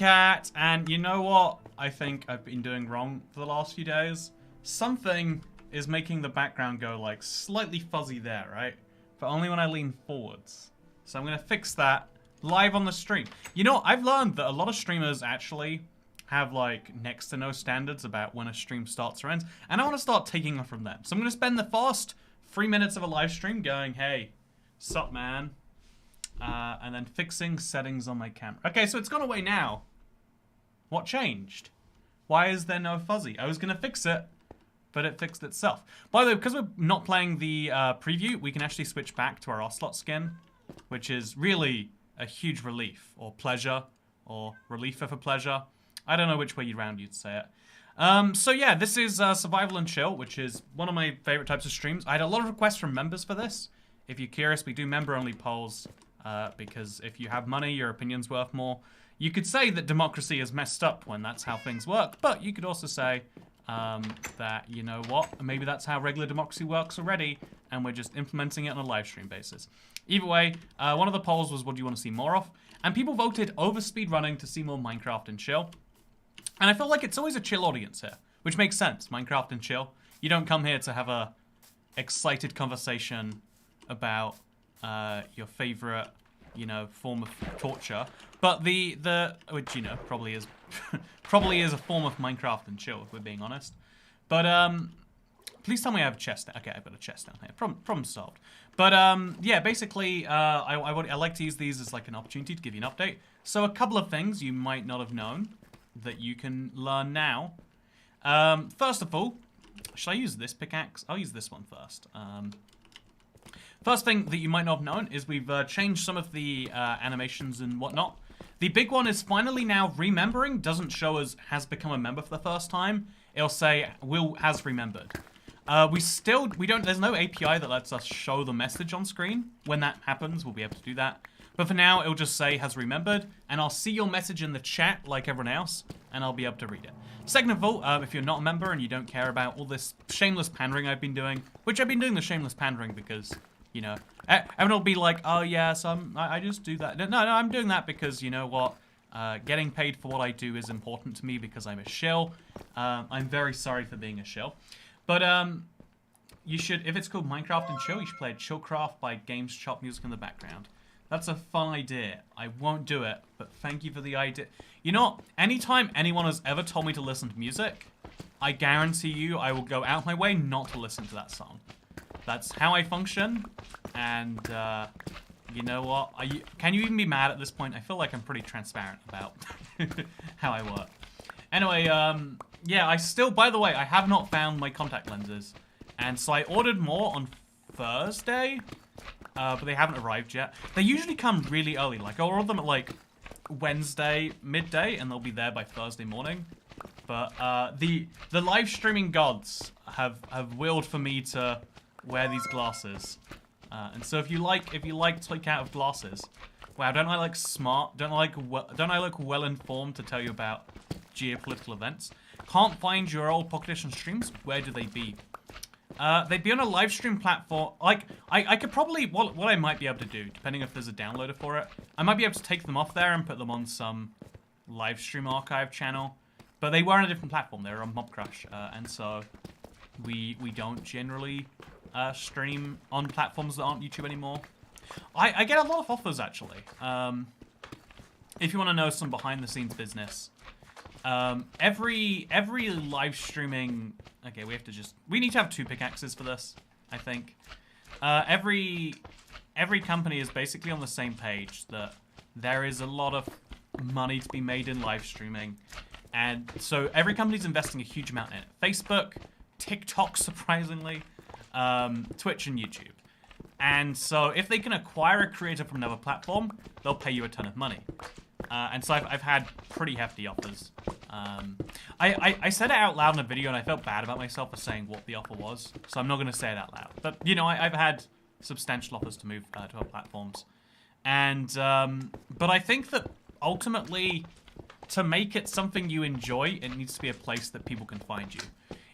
cat, and you know what I think I've been doing wrong for the last few days? Something is making the background go like slightly fuzzy there, right? But only when I lean forwards. So I'm gonna fix that live on the stream. You know, I've learned that a lot of streamers actually have like next to no standards about when a stream starts or ends, and I want to start taking them from them. So I'm gonna spend the first 3 minutes of a live stream going, hey, sup man? And then fixing settings on my camera. Okay, so it's gone away now. What changed? Why is there no fuzzy? I was gonna fix it, but it fixed itself. By the way, because we're not playing the preview, we can actually switch back to our Ocelot skin, which is really a huge relief, or pleasure, or relief for pleasure. I don't know which way you'd say it. So yeah, this is Survival and Chill, which is one of my favorite types of streams. I had a lot of requests from members for this. If you're curious, we do member-only polls, because if you have money, your opinion's worth more. You could say that democracy is messed up when that's how things work, but you could also say that, you know what, maybe that's how regular democracy works already, and we're just implementing it on a live stream basis. Either way, one of the polls was what do you want to see more of, and people voted over speedrunning to see more Minecraft and Chill. And I feel like it's always a chill audience here, which makes sense, Minecraft and Chill. You don't come here to have a excited conversation about your favorite, you know, form of torture, but which, you know, probably is a form of Minecraft and Chill, if we're being honest. But please tell me I have a chest. Okay, I've got a chest down here. Problem solved. But yeah, basically, I like to use these as like an opportunity to give you an update. So a couple of things you might not have known that you can learn now. First of all, should I use this pickaxe? I'll use this one first. First thing that you might not have known is we've changed some of the animations and whatnot. The big one is finally now remembering doesn't show as has become a member for the first time. It'll say has remembered. There's no API that lets us show the message on screen. When that happens, we'll be able to do that. But for now, it'll just say has remembered, and I'll see your message in the chat like everyone else, and I'll be able to read it. Second of all, if you're not a member and you don't care about all this shameless pandering I've been doing, which I've been doing the shameless pandering because, you know, everyone will be like, oh yeah, so I just do that. No, I'm doing that because, you know what, getting paid for what I do is important to me because I'm a shill. I'm very sorry for being a shill. But you should, if it's called Minecraft and Chill, you should play Chillcraft by Games Chop music in the background. That's a fun idea. I won't do it, but thank you for the idea. You know, anytime anyone has ever told me to listen to music, I guarantee you I will go out my way not to listen to that song. That's how I function, and you know what? Can you even be mad at this point? I feel like I'm pretty transparent about how I work. Anyway, yeah, by the way, I have not found my contact lenses, and so I ordered more on Thursday. But they haven't arrived yet. They usually come really early. Like, I'll order them at, like, Wednesday midday, and they'll be there by Thursday morning. But the live streaming gods have willed for me to wear these glasses. And so if you like to take out of glasses, wow, don't I look smart? Don't I look well informed to tell you about geopolitical events? Can't find your old Pocket Edition streams? Where do they be? They'd be on a live stream platform. Like, I could probably, what I might be able to do, depending if there's a downloader for it, I might be able to take them off there and put them on some live stream archive channel. But they were on a different platform. They were on Mobcrush, and so we don't generally stream on platforms that aren't YouTube anymore. I get a lot of offers, actually. If you want to know some behind-the-scenes business, every live streaming, okay, we need to have 2 pickaxes for this, I think. Every company is basically on the same page that there is a lot of money to be made in live streaming, and so every company's investing a huge amount in it. Facebook, TikTok, surprisingly, Twitch and YouTube. And so if they can acquire a creator from another platform, they'll pay you a ton of money. And so I've had pretty hefty offers. I said it out loud in a video, and I felt bad about myself for saying what the offer was, so I'm not going to say it out loud. But, you know, I've had substantial offers to move to other platforms. And, but I think that ultimately, to make it something you enjoy, it needs to be a place that people can find you.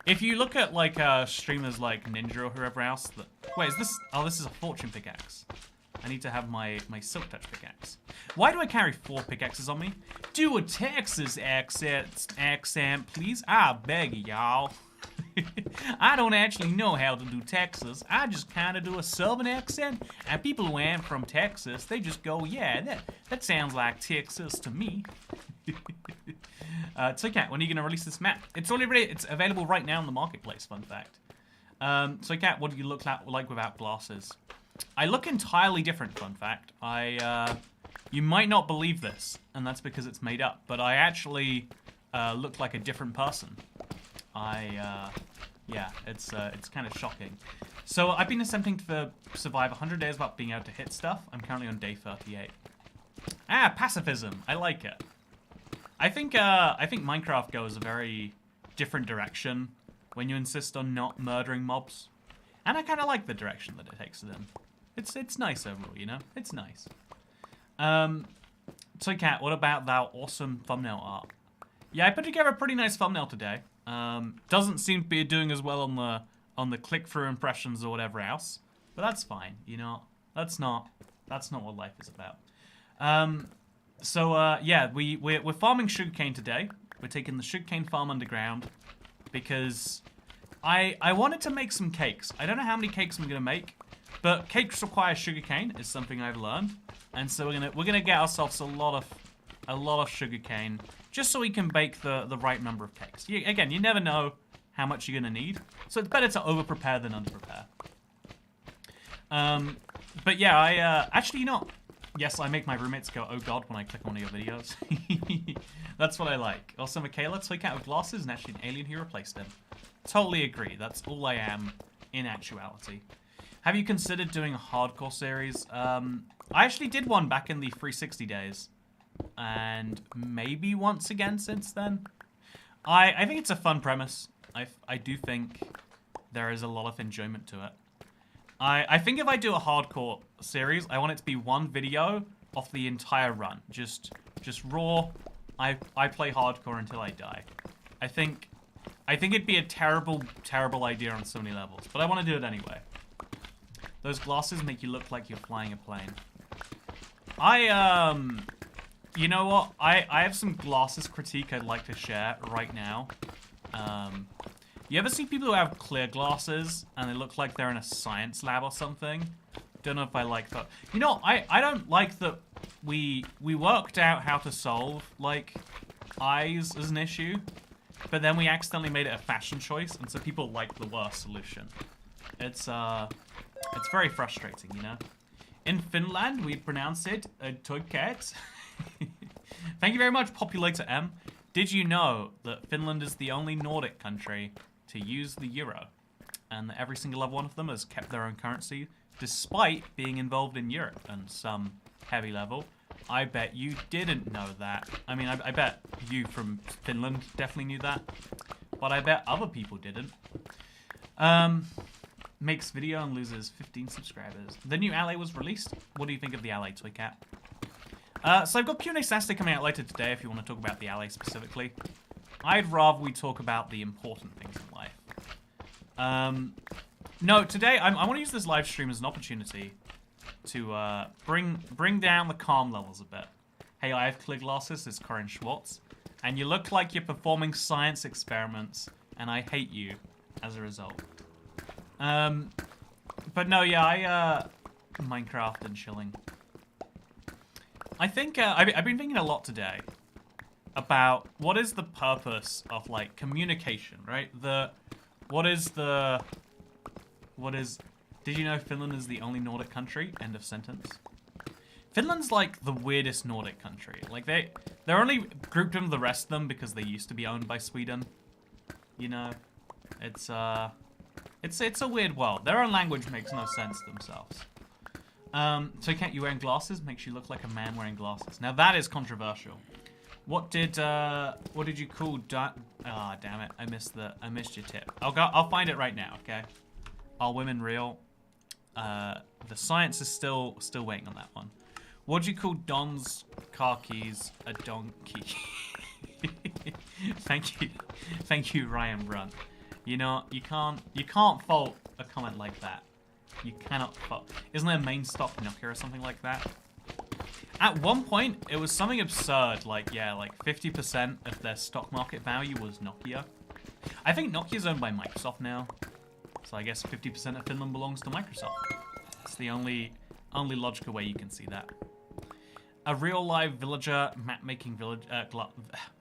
If you look at, like, streamers like Ninja or whoever else that... Wait, is this... Oh, this is a fortune pickaxe. I need to have my silk touch pickaxe. Why do I carry 4 pickaxes on me? Do a Texas accent, please. I beg y'all. I don't actually know how to do Texas. I just kind of do a southern accent, and people who aren't from Texas, they just go, yeah, that sounds like Texas to me. So Cat, when are you going to release this map? It's available right now in the marketplace, fun fact. So Cat, what do you look like without glasses? I look entirely different, fun fact. You might not believe this, and that's because it's made up, but I actually look like a different person. Yeah, it's kind of shocking. So I've been attempting to survive 100 days without being able to hit stuff. I'm currently on day 38. Ah, pacifism. I like it. I think Minecraft goes a very different direction when you insist on not murdering mobs. And I kind of like the direction that it takes it in. It's nice overall, you know? It's nice. So Kat, what about that awesome thumbnail art? Yeah, I put together a pretty nice thumbnail today. Doesn't seem to be doing as well on the click-through impressions or whatever else, but that's fine. You know, that's not what life is about. Yeah, we're farming sugarcane today. We're taking the sugarcane farm underground because I wanted to make some cakes. I don't know how many cakes I'm gonna make, but cakes require sugarcane is something I've learned, and so we're gonna get ourselves a lot of sugarcane. Just so we can bake the right number of cakes. Again, you never know how much you're going to need. So it's better to over-prepare than under-prepare. But yeah, actually, you know, yes, I make my roommates go, oh god, when I click on one of your videos. That's what I like. Also, Michaela, took out with glasses and actually an alien who replaced him. Totally agree. That's all I am in actuality. Have you considered doing a hardcore series? I actually did one back in the 360 days. And maybe once again since then. I think it's a fun premise. I do think there is a lot of enjoyment to it. I think if I do a hardcore series, I want it to be one video of the entire run. Just raw. I play hardcore until I die. I think it'd be a terrible idea on so many levels, but I want to do it anyway. Those glasses make you look like you're flying a plane. You know what? I have some glasses critique I'd like to share right now. You ever see people who have clear glasses and they look like they're in a science lab or something? Don't know if I like that. You know, I don't like that we worked out how to solve, like, eyes as an issue, but then we accidentally made it a fashion choice, and so people like the worst solution. It's very frustrating, you know? In Finland, we pronounce it a toiket. Thank you very much, Populator M. Did you know that Finland is the only Nordic country to use the euro? And that every single other one of them has kept their own currency, despite being involved in Europe on some heavy level. I bet you didn't know that. I mean, I bet you from Finland definitely knew that. But I bet other people didn't. Makes video and loses 15 subscribers. The new Ally was released. What do you think of the Ally, Toy Cat? So I've got Q&A Saturday coming out later today if you want to talk about the Ally specifically. I'd rather we talk about the important things in life. No, today I want to use this live stream as an opportunity to bring down the calm levels a bit. Hey, I have clear glasses, it's Corinne Schwartz, and you look like you're performing science experiments, and I hate you as a result. But no, yeah, Minecraft and chilling. I think, I've been thinking a lot today about what is the purpose of, like, communication, right? Did you know Finland is the only Nordic country? End of sentence. Finland's, like, the weirdest Nordic country. Like, they're only grouped in with the rest of them because they used to be owned by Sweden. You know? It's a weird world. Their own language makes no sense to themselves. So can't you wearing glasses makes you look like a man wearing glasses. Now that is controversial. What did you call ah, damn it. I missed your tip. I'll find it right now, okay? Are women real? The science is still waiting on that one. What do you call Don's car keys a donkey? Thank you, Ryan Brunt. You know, you can't fault a comment like that. You cannot... Isn't there main stock Nokia or something like that? At one point, it was something absurd. Like, yeah, like 50% of their stock market value was Nokia. I think Nokia's owned by Microsoft now. So I guess 50% of Finland belongs to Microsoft. It's the only logical way you can see that. A real live villager map-making village...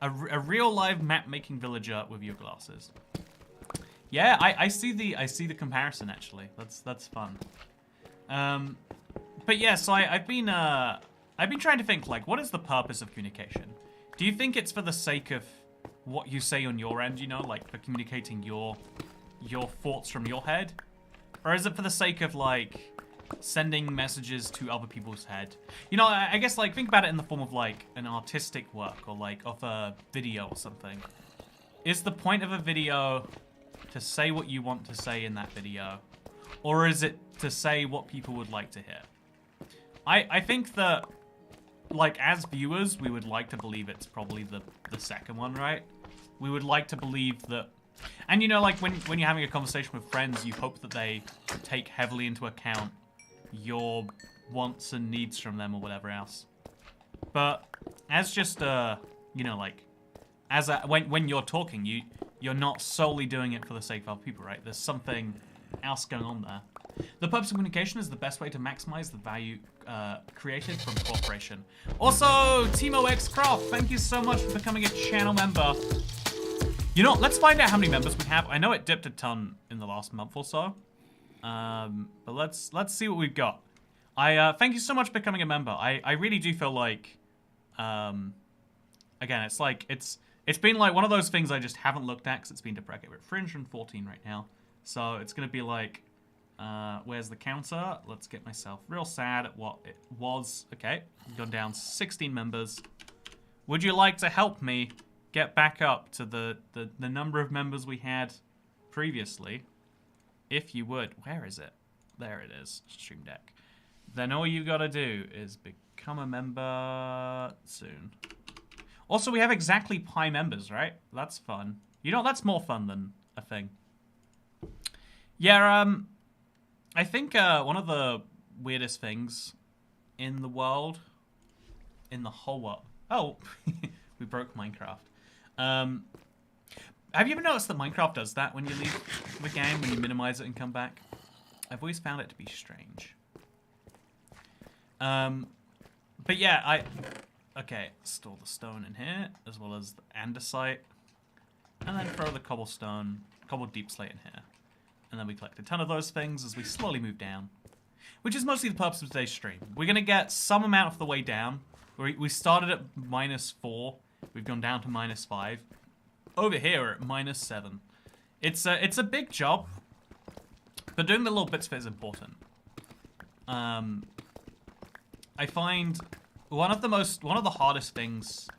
a real live map-making villager with your glasses. Yeah, I see the comparison actually. That's fun. But yeah, so I've been trying to think, like, what is the purpose of communication? Do you think it's for the sake of what you say on your end, you know, like for communicating your thoughts from your head? Or is it for the sake of, like, sending messages to other people's head? You know, I guess, like, think about it in the form of, like, an artistic work or, like, of a video or something. Is the point of a video to say what you want to say in that video? Or is it to say what people would like to hear? I think that, like, as viewers, we would like to believe it's probably the second one, right? We would like to believe that... And, you know, like, when you're having a conversation with friends, you hope that they take heavily into account your wants and needs from them or whatever else. But as just, you know, like, as when you're talking, you're not solely doing it for the sake of other people, right? There's something else going on there. The purpose of communication is the best way to maximize the value created from cooperation. Also, Timo X Craft, thank you so much for becoming a channel member. You know, let's find out how many members we have. I know it dipped a ton in the last month or so. But let's see what we've got. Thank you so much for becoming a member. I really do feel like, again, it's like, it's been like one of those things I just haven't looked at because it's been deprecated. We're at 314 right now. So it's going to be like, where's the counter? Let's get myself real sad at what it was. Okay, gone down 16 members. Would you like to help me get back up to the number of members we had previously? If you would. Where is it? There it is. Stream Deck. Then all you gotta do is become a member soon. Also, we have exactly pi members, right? That's fun. You know, that's more fun than a thing. Yeah, I think one of the weirdest things in the world, in the whole world... Oh, we broke Minecraft. Have you ever noticed that Minecraft does that when you leave the game, when you minimize it and come back? I've always found it to be strange. But yeah, okay, store the stone in here, as well as the andesite. And then throw the cobbled deep slate in here. And then we collect a ton of those things as we slowly move down. Which is mostly the purpose of today's stream. We're going to get some amount of the way down. We started at -4. We've gone down to -5. Over here we're at -7. It's a big job. But doing the little bits of it is important. I find one of the hardest things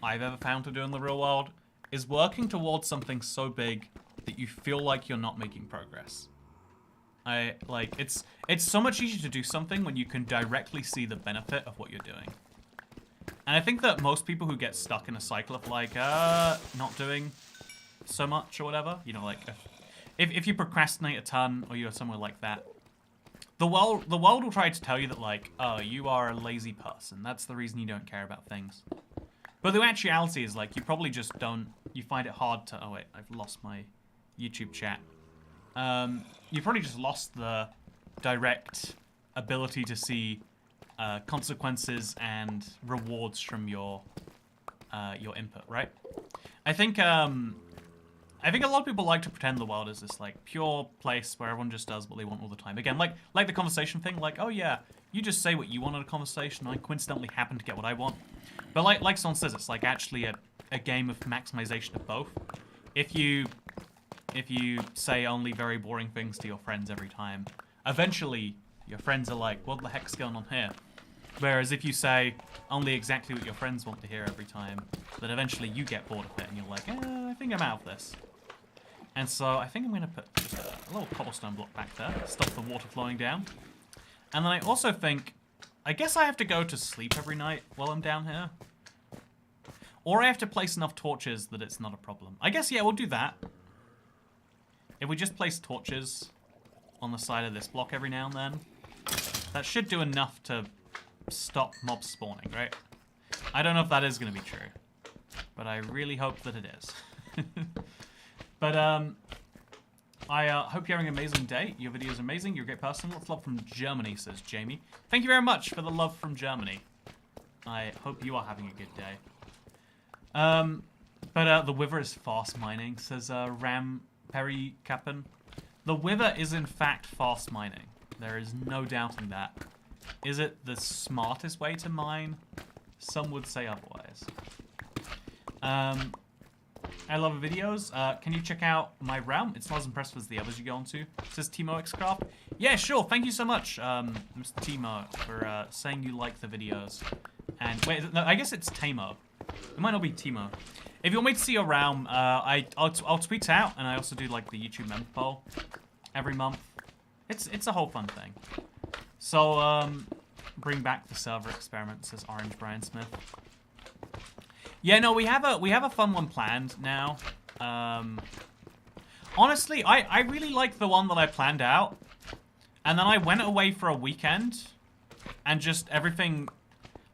I've ever found to do in the real world is working towards something so big that you feel like you're not making progress. It's so much easier to do something when you can directly see the benefit of what you're doing. And I think that most people who get stuck in a cycle of like not doing so much or whatever, you know, like if you procrastinate a ton or you're somewhere like that, the world will try to tell you that, like, oh, you are a lazy person. That's the reason you don't care about things. But the actuality is, like, you probably just don't. You find it hard to. Oh wait, I've lost my YouTube chat. You probably just lost the direct ability to see consequences and rewards from your input, right? I think a lot of people like to pretend the world is this like pure place where everyone just does what they want all the time. Again, like the conversation thing, like, oh yeah, you just say what you want in a conversation. I coincidentally happen to get what I want. But like someone says, it's like actually a game of maximization of both. If you say only very boring things to your friends every time, eventually your friends are like, what the heck's going on here? Whereas if you say only exactly what your friends want to hear every time, then eventually you get bored of it and you're like, I think I'm out of this. And so I think I'm going to put just a little cobblestone block back there, stop the water flowing down. And then I also think, I guess I have to go to sleep every night while I'm down here. Or I have to place enough torches that it's not a problem. I guess, yeah, we'll do that. If we just place torches on the side of this block every now and then. That should do enough to stop mobs spawning, right? I don't know if that is going to be true, but I really hope that it is. But I hope you're having an amazing day. Your video is amazing. You're a great person. Lots of love from Germany, says Jamie. Thank you very much for the love from Germany. I hope you are having a good day. But the Wither is fast mining, says Ram Perry Kappen. The Wither is in fact fast mining. There is no doubting that. Is it the smartest way to mine? Some would say otherwise. I love the videos. Can you check out my realm? It's not as impressive as the others you go on to. Says Timo Xcraft. Yeah, sure. Thank you so much, Mr. Timo, for saying you like the videos. And wait, no, I guess it's Tamo. It might not be Timo. If you want me to see your realm, I'll tweet out, and I also do like the YouTube member poll every month. It's a whole fun thing. So bring back the server experiment, says Orange Brian Smith. Yeah, no, we have a fun one planned now. Honestly, I really like the one that I planned out, and then I went away for a weekend, and just everything,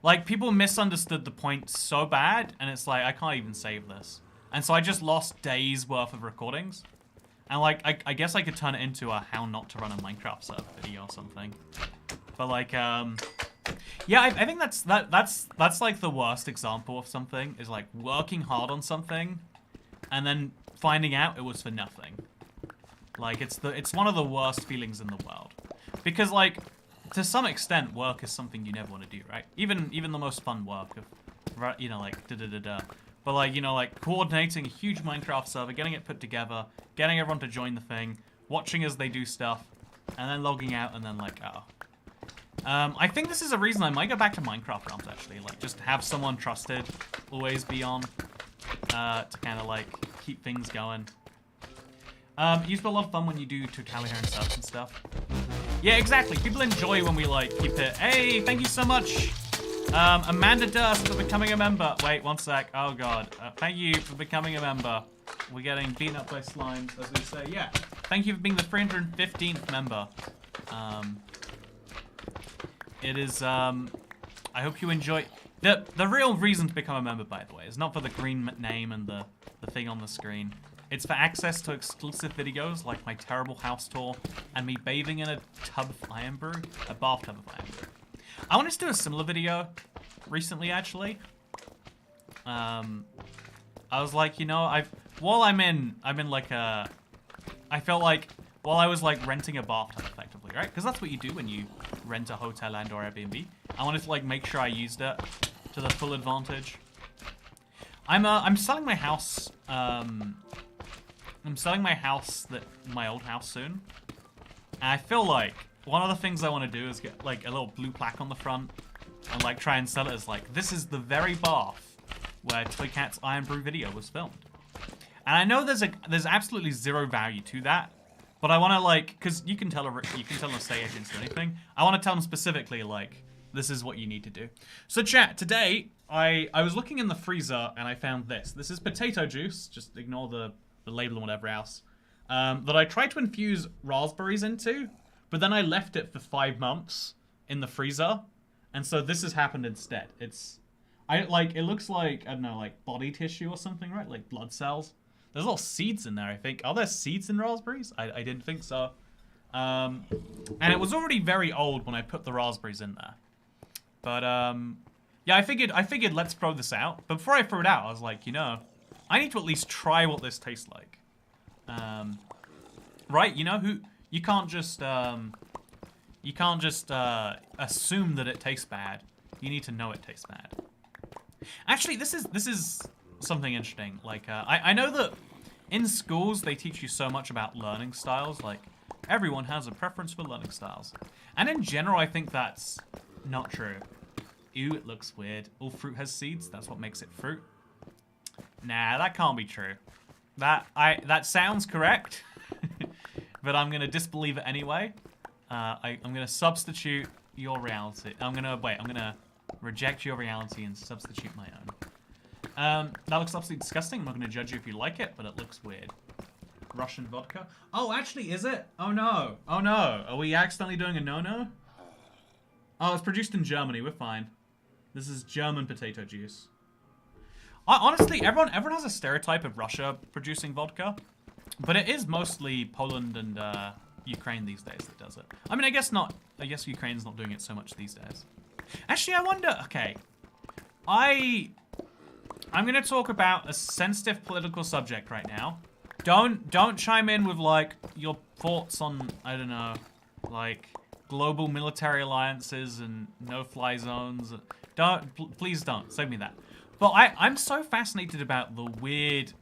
like, people misunderstood the point so bad, and it's like, I can't even save this. And so I just lost days worth of recordings. And like, I guess I could turn it into a how not to run a Minecraft server video or something. But like, yeah, I think that's like the worst example of something, is like working hard on something and then finding out it was for nothing. Like, it's one of the worst feelings in the world. Because like, to some extent, work is something you never want to do, right? Even the most fun work of, you know, like da-da-da-da. But like, you know, like coordinating a huge Minecraft server, getting it put together, getting everyone to join the thing, watching as they do stuff, and then logging out, and then like, oh. I think this is a reason I might go back to Minecraft realms, actually. Like, just have someone trusted always be on, to kind of like keep things going. You used to have a lot of fun when you do totalitarian subs and stuff. Yeah, exactly. People enjoy when we like keep it. Hey, thank you so much. Amanda Durst for becoming a member. Wait, one sec. Oh god. Thank you for becoming a member. We're getting beaten up by slimes, as we say. Yeah. Thank you for being the 315th member. It is, I hope you enjoy. The real reason to become a member, by the way, is not for the green name and the thing on the screen. It's for access to exclusive videos like my terrible house tour and me bathing in a tub of iron brew, a bathtub of iron brew. I wanted to do a similar video recently, actually. I was like, you know, while I'm in like a, I felt like while I was like renting a bathtub effectively, right? Because that's what you do when you rent a hotel and or Airbnb. I wanted to like make sure I used it to the full advantage. I'm selling my house. I'm selling my house, my old house soon. And I feel like one of the things I want to do is get like a little blue plaque on the front and like try and sell it as like, this is the very bath where Toy Cat's Iron Brew video was filmed. And I know there's absolutely zero value to that, but I want to like, because you can tell an estate agent to do anything. I want to tell them specifically like, this is what you need to do. So chat, today I was looking in the freezer and I found this. This is potato juice. Just ignore the label and whatever else. That I tried to infuse raspberries into, but then I left it for 5 months in the freezer, and so this has happened instead. It looks like, I don't know, like body tissue or something, right? Like blood cells. There's little seeds in there, I think. Are there seeds in raspberries? I didn't think so. And it was already very old when I put the raspberries in there. But, yeah, I figured let's throw this out. But before I threw it out, I was like, you know, I need to at least try what this tastes like. Right? You know, you can't just assume that it tastes bad. You need to know it tastes bad. Actually, this is something interesting. Like, I know that in schools they teach you so much about learning styles. Like, everyone has a preference for learning styles. And in general, I think that's not true. Ew, it looks weird. All fruit has seeds. That's what makes it fruit. Nah, that can't be true. That sounds correct, but I'm gonna disbelieve it anyway. I'm gonna substitute your reality. I'm gonna reject your reality and substitute my own. That looks absolutely disgusting. I'm not gonna judge you if you like it, but it looks weird. Russian vodka. Oh, actually, is it? Oh no. Oh no. Are we accidentally doing a no-no? Oh, it's produced in Germany. We're fine. This is German potato juice. Honestly, everyone has a stereotype of Russia producing vodka, but it is mostly Poland and Ukraine these days that does it. I mean, I guess not. I guess Ukraine's not doing it so much these days. Actually, I wonder. Okay, I'm gonna talk about a sensitive political subject right now. Don't chime in with like your thoughts on, I don't know, like global military alliances and no-fly zones. Please don't. Save me that. But I'm so fascinated about the weird,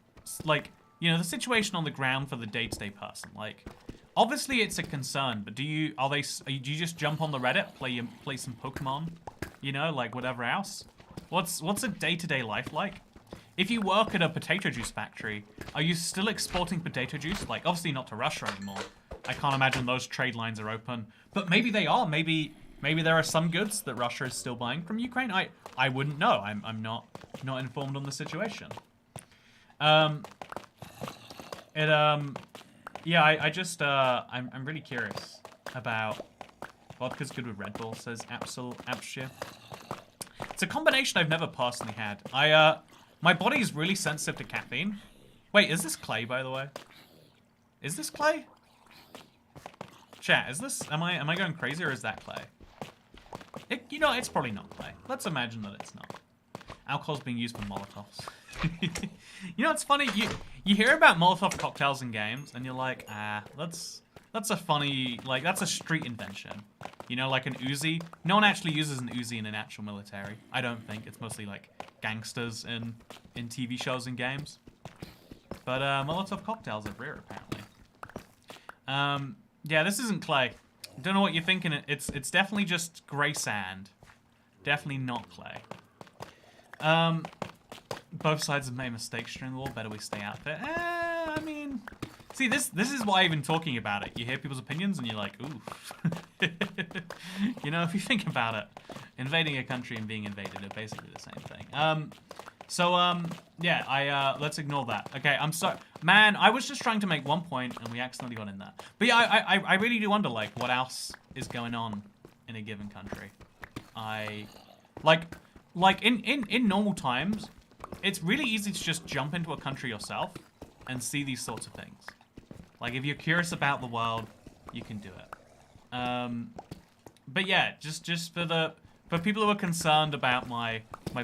like, you know, the situation on the ground for the day-to-day person. Like, obviously it's a concern, but do you just jump on the Reddit, play some Pokemon, you know, like whatever else? What's a day-to-day life like? If you work at a potato juice factory, are you still exporting potato juice? Like, obviously not to Russia anymore. I can't imagine those trade lines are open, but maybe they are. Maybe there are some goods that Russia is still buying from Ukraine. I wouldn't know. I'm not informed on the situation. Yeah, I'm really curious about vodka's good with Red Bull, says Apshir. It's a combination I've never personally had. My body is really sensitive to caffeine. Wait, is this clay, by the way? Is this clay? Chat, is this, am I going crazy, or is that clay? You know, it's probably not clay. Let's imagine that it's not. Alcohol's being used for Molotovs. You know, it's funny, you hear about Molotov cocktails in games, and you're like, that's a funny, like, that's a street invention. You know, like an Uzi. No one actually uses an Uzi in an actual military. I don't think. It's mostly, like, gangsters in TV shows and games. But, Molotov cocktails are rare, apparently. Yeah, this isn't clay. Don't know what you're thinking. It's definitely just grey sand. Definitely not clay. Both sides have made mistakes during the war. Better we stay out there. I mean, see, this is why even talking about it. You hear people's opinions and you're like, ooh. You know, if you think about it, invading a country and being invaded are basically the same thing. Yeah, let's ignore that. Okay, I'm sorry. Man, I was just trying to make one point and we accidentally got in there. But yeah, I really do wonder, like, what else is going on in a given country. Like in normal times, it's really easy to just jump into a country yourself and see these sorts of things. Like, if you're curious about the world, you can do it. But yeah, just for people who are concerned about my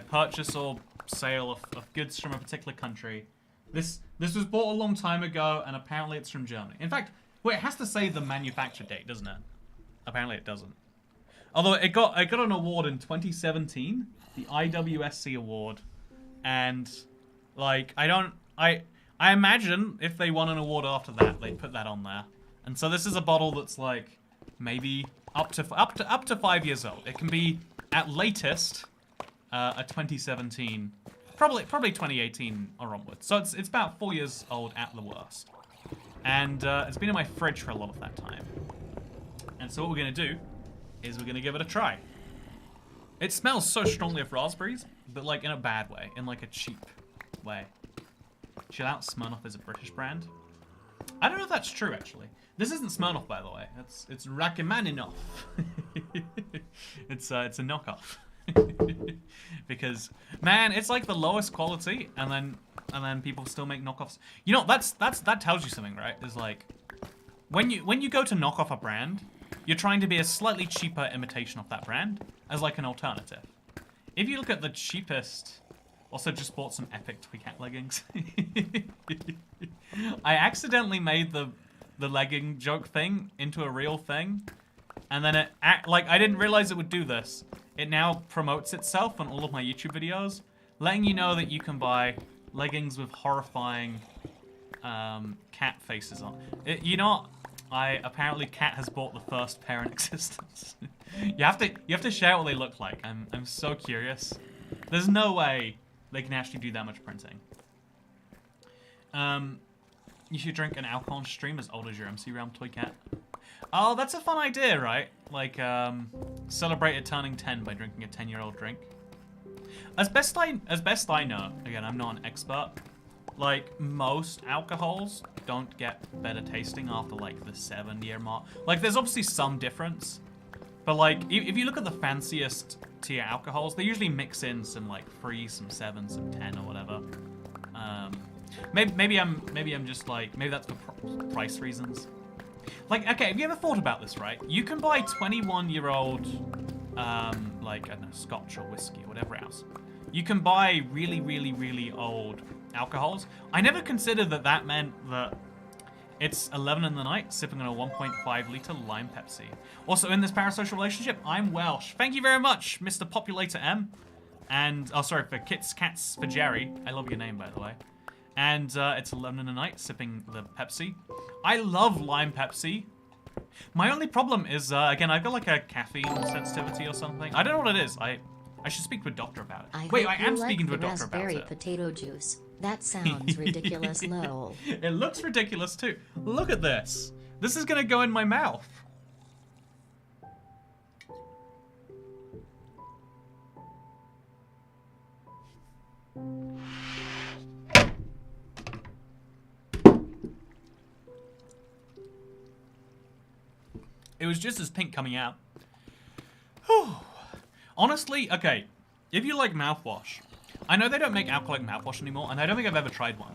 purchase or sale of goods from a particular country, this was bought a long time ago, and apparently it's from Germany. In fact, wait, it has to say the manufacture date, doesn't it? Apparently it doesn't. Although it got an award in 2017, the IWSC award, and like I imagine if they won an award after that, they'd put that on there. And so this is a bottle that's like maybe up to 5 years old. It can be at latest a 2017, probably 2018 or onwards. So it's about 4 years old at the worst. And it's been in my fridge for a lot of that time. And so what we're gonna do is we're gonna give it a try. It smells so strongly of raspberries, but like in a bad way, in like a cheap way. Chill out, Smirnoff is a British brand. I don't know if that's true, actually. This isn't Smirnoff, by the way. It's Rachmaninoff. It's a knockoff. Because man, it's like the lowest quality, and then people still make knockoffs. You know, that tells you something, right? Is like when you go to knock off a brand, you're trying to be a slightly cheaper imitation of that brand as like an alternative. If you look at the cheapest, also just bought some epic Toy Cat leggings. I accidentally made the legging joke thing into a real thing, and then I didn't realize it would do this. It now promotes itself on all of my YouTube videos, letting you know that you can buy leggings with horrifying cat faces on. You know, apparently Cat has bought the first pair in existence. you have to share what they look like. I'm so curious. There's no way they can actually do that much printing. You should drink an alcohol on stream as old as your MC Realm Toy Cat. Oh, that's a fun idea, right? Like, celebrate it turning 10 by drinking a 10-year-old drink. As best I know, again, I'm not an expert, like, most alcohols don't get better tasting after like the 7-year mark. Like there's obviously some difference, but like if you look at the fanciest tier alcohols, they usually mix in some like 3, some 7, some 10 or whatever. Maybe I'm just like, maybe that's for price reasons. Like, okay, have you ever thought about this, right? You can buy 21-year-old, like, I don't know, scotch or whiskey or whatever else. You can buy really, really, really old alcohols. I never considered that that meant that it's 11 in the night, sipping on a 1.5-liter lime Pepsi. Also, in this parasocial relationship, I'm Welsh. Thank you very much, Mr. Populator M. And, oh, sorry, for Kits Cats for Jerry. I love your name, by the way. And it's 11 in the night, sipping the Pepsi. I love lime Pepsi. My only problem is, again, I've got like a caffeine sensitivity or something. I don't know what it is. I should speak to a doctor about it. Wait, I am speaking to a doctor about it. Raspberry potato juice. That sounds ridiculous, lol. It looks ridiculous too. Look at this. This is gonna go in my mouth. It was just as pink coming out. Honestly, okay, if you like mouthwash, I know they don't make alcoholic mouthwash anymore, and I don't think I've ever tried one.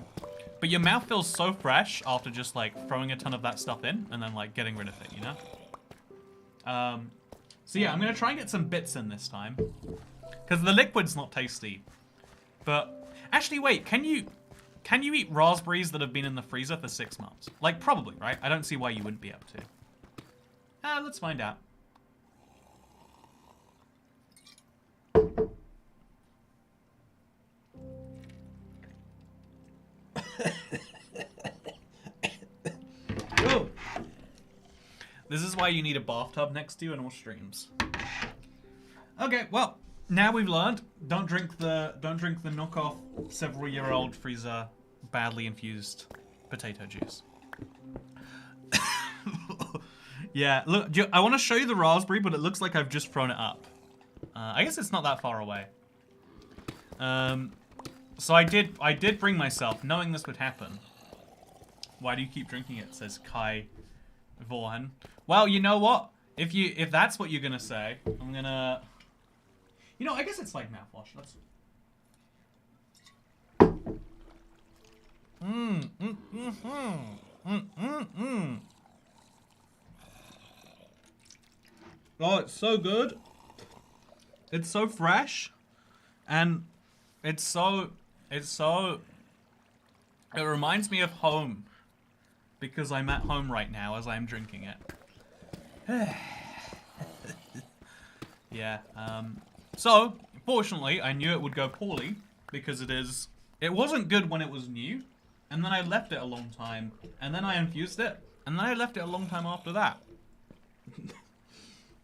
But your mouth feels so fresh after just like throwing a ton of that stuff in and then like getting rid of it, you know? So yeah, I'm gonna try and get some bits in this time. Because the liquid's not tasty. But actually wait, can you eat raspberries that have been in the freezer for 6 months? Like probably, right? I don't see why you wouldn't be able to. Let's find out. This is why you need a bathtub next to you in all streams. Okay, well, now we've learned. Don't drink the knockoff several-year-old freezer badly infused potato juice. Yeah, look, I want to show you the raspberry, but it looks like I've just thrown it up. I guess it's not that far away. So I did bring myself, knowing this would happen. Why do you keep drinking it? Says Kai Vorhan. Well, you know what? If that's what you're gonna say, I'm gonna. You know, I guess it's like mouthwash. Let's. Oh, it's so good. It's so fresh, and it reminds me of home, because I'm at home right now as I'm drinking it. Yeah, so, fortunately, I knew it would go poorly, because it wasn't good when it was new, and then I left it a long time, and then I infused it, and then I left it a long time after that.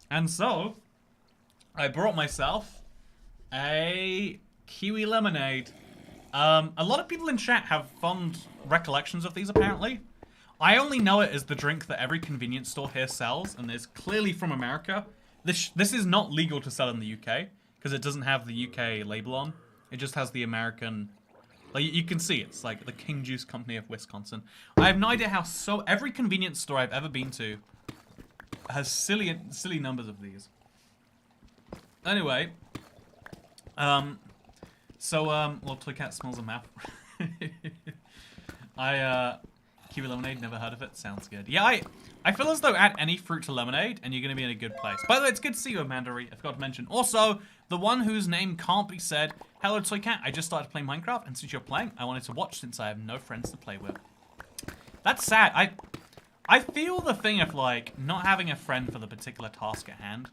And so, I brought myself a kiwi lemonade. A lot of people in chat have fond recollections of these, apparently. I only know it as the drink that every convenience store here sells, and is clearly from America. This is not legal to sell in the UK, because it doesn't have the UK label on. It just has the American... Like, you can see, it's like the King Juice Company of Wisconsin. I have no idea how every convenience store I've ever been to has silly numbers of these. Anyway, well, Toy Cat smells a mouth. Kiwi lemonade, never heard of it. Sounds good. Yeah, I feel as though add any fruit to lemonade and you're going to be in a good place. By the way, it's good to see you, Amanda Ree. I forgot to mention. Also, the one whose name can't be said. Hello, Toy Cat. I just started playing Minecraft, and since you're playing, I wanted to watch since I have no friends to play with. That's sad. I feel the thing of, like, not having a friend for the particular task at hand.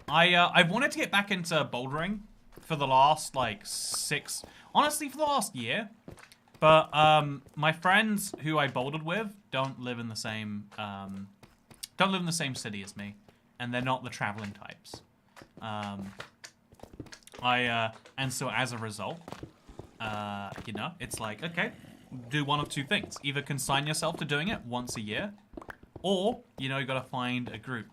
I've wanted to get back into bouldering for the last, like, honestly, for the last year. But, my friends who I bouldered with don't live in the same city as me. And they're not the traveling types. And so as a result, you know, it's like, okay, do one of two things. Either consign yourself to doing it once a year, or, you know, you gotta find a group.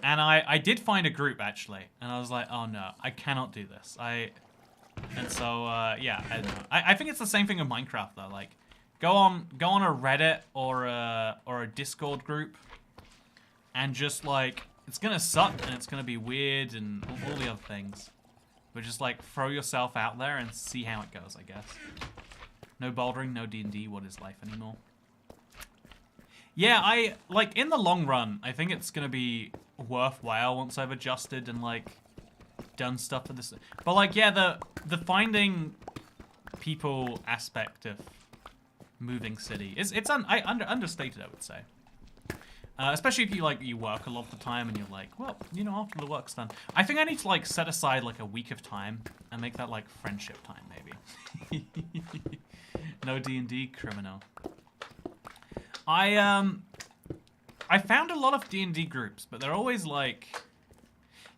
And I did find a group, actually. And I was like, oh no, I cannot do this. And so, yeah, I don't know. I think it's the same thing with Minecraft, though. Like, go on a Reddit or a Discord group, and just like it's gonna suck and it's gonna be weird and all the other things, but just like throw yourself out there and see how it goes, I guess. No bouldering, no D&D. What is life anymore? Yeah, I like in the long run, I think it's gonna be worthwhile once I've adjusted and like done stuff for this. But like, yeah, the finding people aspect of moving city is understated, I would say. Especially if you work a lot of the time and you're like, well, you know, after the work's done. I think I need to like set aside like a week of time and make that like friendship time, maybe. No D&D, criminal. I found a lot of D&D groups, but they're always like,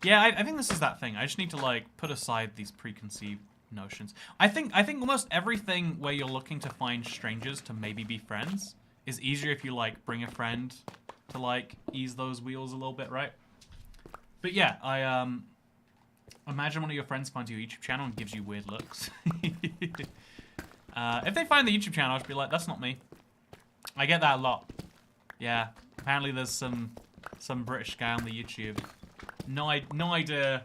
yeah, I think this is that thing. I just need to like put aside these preconceived notions. I think almost everything where you're looking to find strangers to maybe be friends is easier if you like bring a friend to like ease those wheels a little bit, right? But yeah, I imagine one of your friends finds your YouTube channel and gives you weird looks. If they find the YouTube channel, I'll just be like, that's not me. I get that a lot. Yeah, apparently there's some British guy on the YouTube. No idea.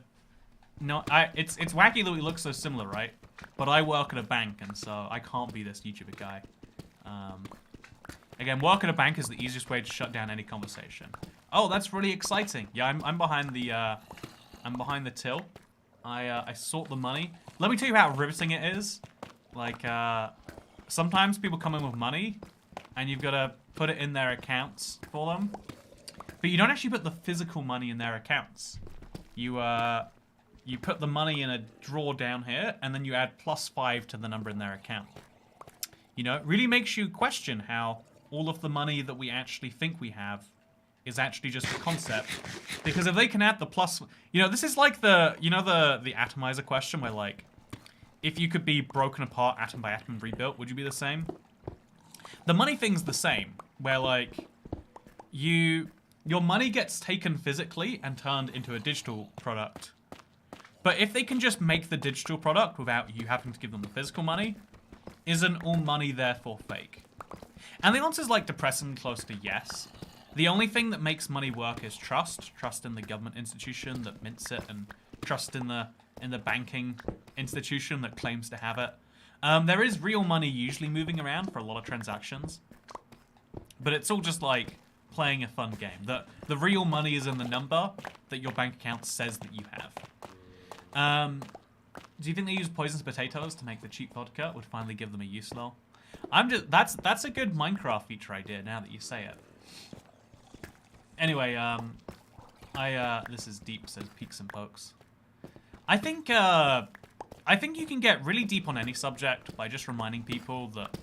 It's wacky that we look so similar, right? But I work at a bank, and so I can't be this YouTuber guy. Again, work at a bank is the easiest way to shut down any conversation. Oh, that's really exciting. Yeah, I'm behind the till. I sort the money. Let me tell you how riveting it is. Like, sometimes people come in with money, and you've got to put it in their accounts for them. But you don't actually put the physical money in their accounts. You put the money in a drawer down here, and then you add +5 to the number in their account. You know, it really makes you question how all of the money that we actually think we have is actually just a concept. Because if they can add the plus... You know, this is like the atomizer question where, like, if you could be broken apart atom by atom and rebuilt, would you be the same? The money thing's the same, where, like, your money gets taken physically and turned into a digital product. But if they can just make the digital product without you having to give them the physical money, isn't all money therefore fake? And the answer's like depressingly close to yes. The only thing that makes money work is trust. Trust in the government institution that mints it, and trust in the banking institution that claims to have it. There is real money usually moving around for a lot of transactions. But it's all just like playing a fun game. The real money is in the number that your bank account says that you have. Do you think they use poisonous potatoes to make the cheap vodka? Would finally give them a use, lol. That's a good Minecraft feature idea now that you say it. Anyway, this is deep, says Peaks and Pokes. I think you can get really deep on any subject by just reminding people that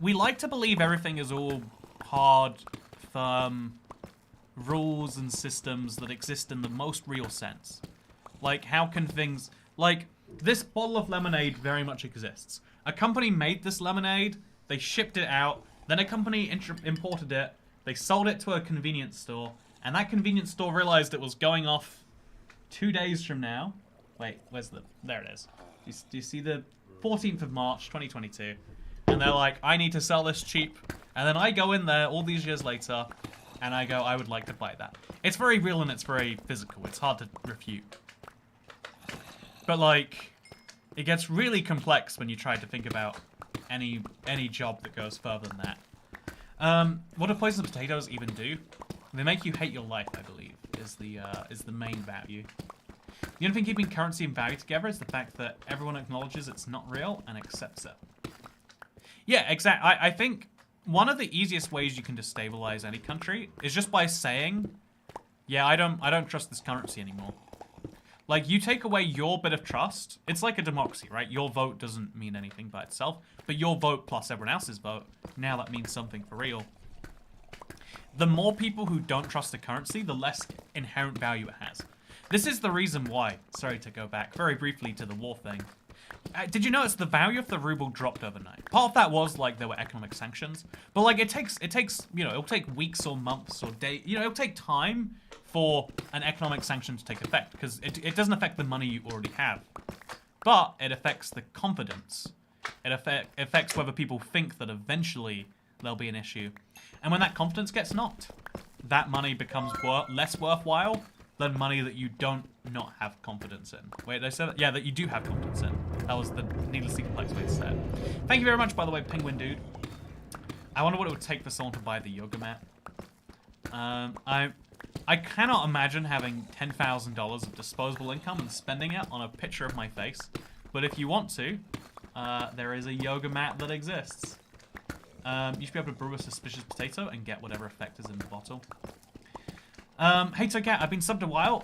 we like to believe everything is all hard, firm rules and systems that exist in the most real sense. Like, how can things... Like, this bottle of lemonade very much exists. A company made this lemonade, they shipped it out, then a company imported it, they sold it to a convenience store, and that convenience store realized it was going off 2 days from now. Wait, there it is. Do you see the 14th of March, 2022? And they're like, I need to sell this cheap. And then I go in there all these years later, and I go, I would like to buy that. It's very real and it's very physical. It's hard to refute. But, like, it gets really complex when you try to think about any job that goes further than that. What do poisonous potatoes even do? They make you hate your life, I believe, is the main value. The only thing keeping currency and value together is the fact that everyone acknowledges it's not real and accepts it. Yeah, exactly. I think one of the easiest ways you can destabilize any country is just by saying, yeah, I don't trust this currency anymore. Like, you take away your bit of trust. It's like a democracy, right? Your vote doesn't mean anything by itself, but your vote plus everyone else's vote, now that means something for real. The more people who don't trust the currency, the less inherent value it has. This is the reason why, sorry to go back very briefly to the war thing. Did you notice the value of the ruble dropped overnight? Part of that was, like, there were economic sanctions. But, like, it takes, you know, it'll take weeks or months or days. You know, it'll take time for an economic sanction to take effect. Because it doesn't affect the money you already have. But it affects the confidence It affects whether people think that eventually there'll be an issue. And when that confidence gets knocked, that money becomes less worthwhile than money that you don't not have confidence in. Wait, did I say that? Yeah, that you do have confidence in. That was the needlessly complex way to say it. Thank you very much, by the way, Penguin Dude. I wonder what it would take for someone to buy the yoga mat. I cannot imagine having $10,000 of disposable income and spending it on a picture of my face. But if you want to, there is a yoga mat that exists. You should be able to brew a suspicious potato and get whatever effect is in the bottle. Hey Tocat, I've been subbed a while.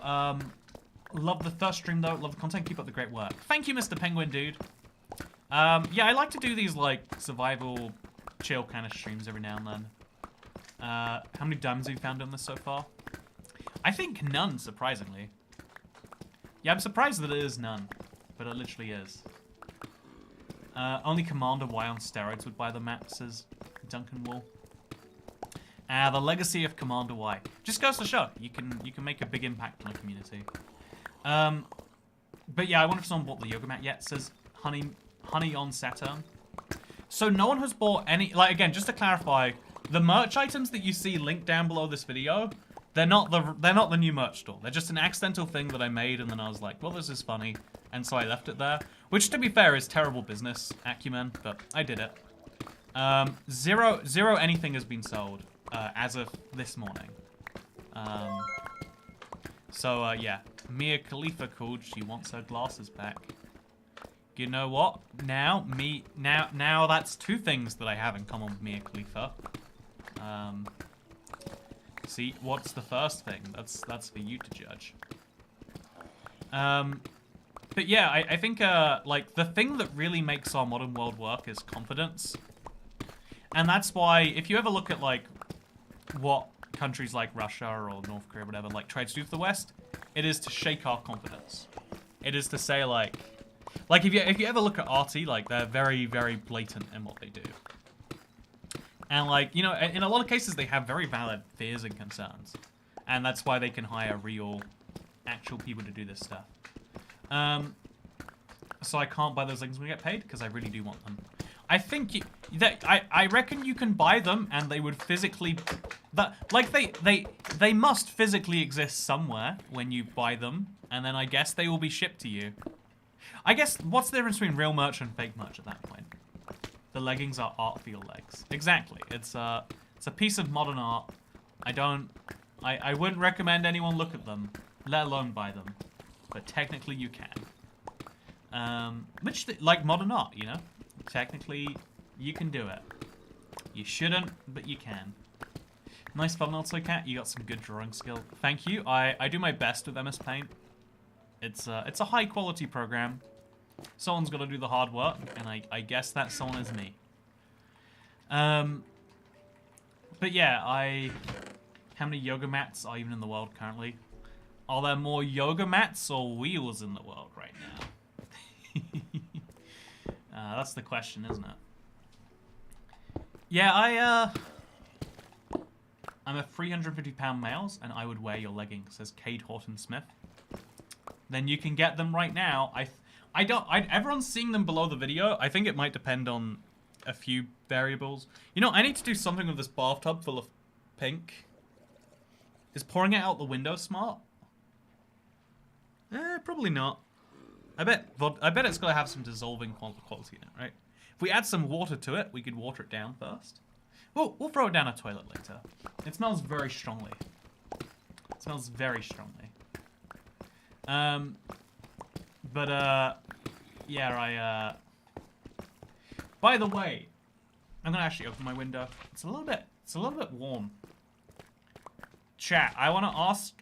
Love the first stream though, love the content, keep up the great work. Thank you, Mr. Penguin Dude. Yeah, I like to do these like survival chill kind of streams every now and then. How many diamonds have you found on this so far? I think none, surprisingly. Yeah, I'm surprised that it is none, but it literally is. Only Commander Y on steroids would buy the map, says Duncan Wool. The legacy of Commander Y. Just goes to show, you can make a big impact on a community. But yeah, I wonder if someone bought the yoga mat yet, says Honey on Saturn. So no one has bought any, like again, just to clarify, the merch items that you see linked down below this video, they're not the new merch store. They're just an accidental thing that I made, and then I was like, well, this is funny, and so I left it there. Which, to be fair, is terrible business acumen, but I did it. Zero anything has been sold as of this morning. Yeah, Mia Khalifa called. She wants her glasses back. You know what? Now that's two things that I have in common with Mia Khalifa. See, what's the first thing? That's for you to judge. But yeah, I think like the thing that really makes our modern world work is confidence. And that's why if you ever look at like what countries like Russia or North Korea or whatever like try to do for the West, it is to shake our confidence. It is to say like if you ever look at RT, like they're very, very blatant in what they do. And like, you know, in a lot of cases they have very valid fears and concerns. And that's why they can hire real, actual people to do this stuff. So I can't buy those things when I get paid because I really do want them. I think I reckon you can buy them and they would physically, they must physically exist somewhere when you buy them, and then I guess they will be shipped to you. I guess what's the difference between real merch and fake merch at that point? The leggings are art for your legs. Exactly. It's a piece of modern art. I wouldn't recommend anyone look at them, let alone buy them. But technically you can. Like modern art, you know? Technically, you can do it. You shouldn't, but you can. Nice thumbnail, so Cat. You got some good drawing skill. Thank you. I do my best with MS Paint. It's a high quality program. Someone's got to do the hard work, and I guess that someone is me. But yeah, how many yoga mats are even in the world currently? Are there more yoga mats or wheels in the world right now? That's the question, isn't it? Yeah, I'm a 350-pound male, and I would wear your leggings, says Cade Horton Smith. Then you can get them right now. Everyone's seeing them below the video. I think it might depend on a few variables. You know, I need to do something with this bathtub full of pink. Is pouring it out the window smart? Probably not. I bet it's gonna have some dissolving quality in it, right? If we add some water to it, we could water it down first. We'll throw it down a toilet later. It smells very strongly. It smells very strongly. Yeah, by the way, I'm gonna actually open my window. It's a little bit warm. Chat, I wanna ask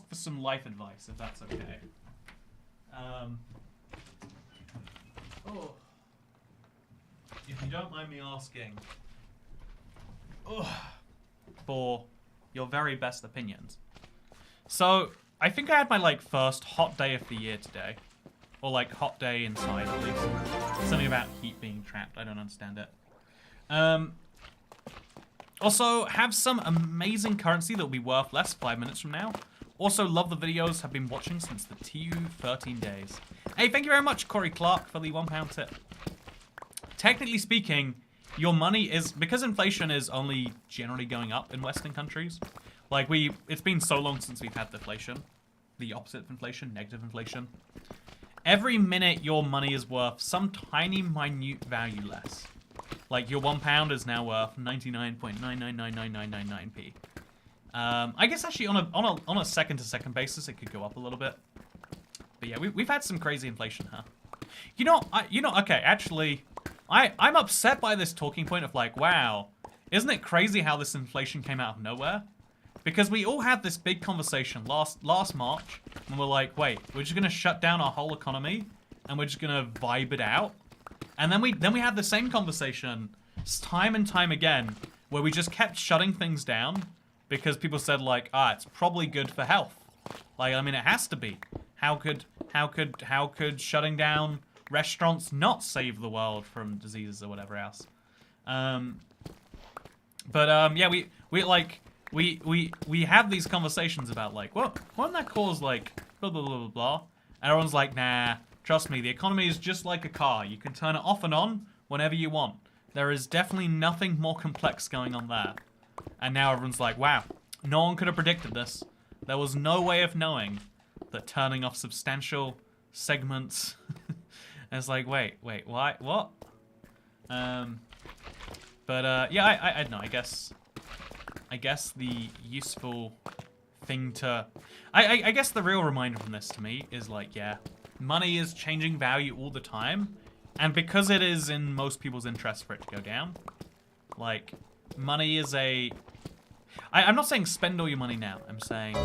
for some life advice, if that's okay. If you don't mind me asking, for your very best opinions. So, I think I had my, like, first hot day of the year today. Or, like, hot day inside, at least. Something about heat being trapped. I don't understand it. Also, have some amazing currency that will be worth less 5 minutes from now. Also, love the videos. Have been watching since the TU 13 days. Hey, thank you very much, Corey Clark, for the £1 tip. technically speaking, your money is, because inflation is only generally going up in Western countries. Like it's been so long since we've had deflation, the opposite of inflation, negative inflation. Every minute your money is worth some tiny minute value less. Like your £1 is now worth 99.9999999p. I guess actually on a second to second basis it could go up a little bit. But yeah, we've had some crazy inflation, huh? Okay, actually, I'm upset by this talking point of like, wow, isn't it crazy how this inflation came out of nowhere? Because we all had this big conversation last March, and we're like, wait, we're just gonna shut down our whole economy, and we're just gonna vibe it out. And then we had the same conversation time and time again, where we just kept shutting things down because people said like, it's probably good for health. Like, I mean, it has to be. How could shutting down restaurants not save the world from diseases or whatever else? Yeah, we have these conversations about like, well, won't that cause like blah blah blah blah blah? And everyone's like, nah, trust me, the economy is just like a car. You can turn it off and on whenever you want. There is definitely nothing more complex going on there. And now everyone's like, wow, no one could have predicted this. There was no way of knowing that turning off substantial segments. And it's like, wait, why, what? Yeah, I don't know. I guess the useful thing to, I guess the real reminder from this to me is like, yeah, money is changing value all the time, and because it is in most people's interest for it to go down, like, money is I'm not saying spend all your money now. I'm saying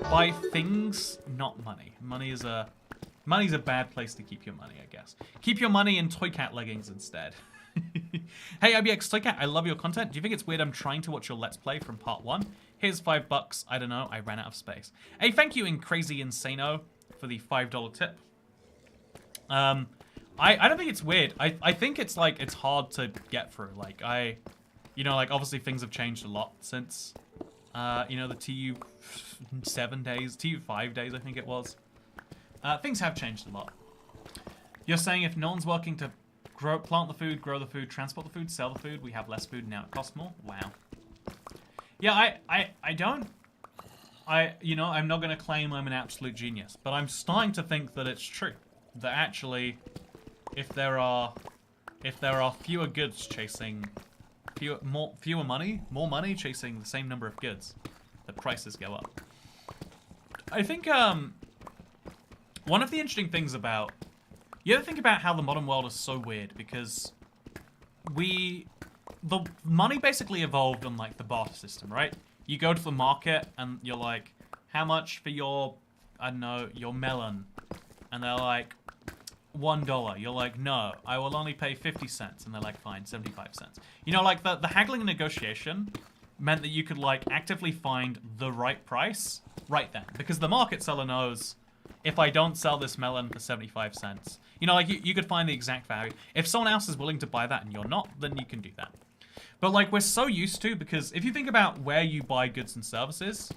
buy things, not money. Money's a bad place to keep your money, I guess. Keep your money in Toy Cat leggings instead. Hey, IBX Toy Cat, I love your content. Do you think it's weird I'm trying to watch your Let's Play from part 1? Here's $5. I don't know, I ran out of space. Hey, thank you, Crazy Insano, for the $5 tip. I don't think it's weird. I think it's like, it's hard to get through. Like, like, obviously things have changed a lot since, the TU7 days, TU5 days, I think it was. Things have changed a lot. You're saying if no one's working to plant the food, grow the food, transport the food, sell the food, we have less food and now it costs more? Wow. Yeah, I'm not going to claim I'm an absolute genius, but I'm starting to think that it's true. That actually, if there are fewer goods chasing, more money chasing the same number of goods, the prices go up. I think, one of the interesting things about, you ever think about how the modern world is so weird because the money basically evolved on like the barter system, right? You go to the market and you're like, how much for your, I don't know, your melon? And they're like, $1. You're like, no, I will only pay 50 cents. And they're like, fine, 75 cents. You know, like the haggling and negotiation meant that you could like actively find the right price right then. Because the market seller knows, if I don't sell this melon for 75 cents, like you could find the exact value. If someone else is willing to buy that and you're not, then you can do that. But like we're so used to, because if you think about where you buy goods and services,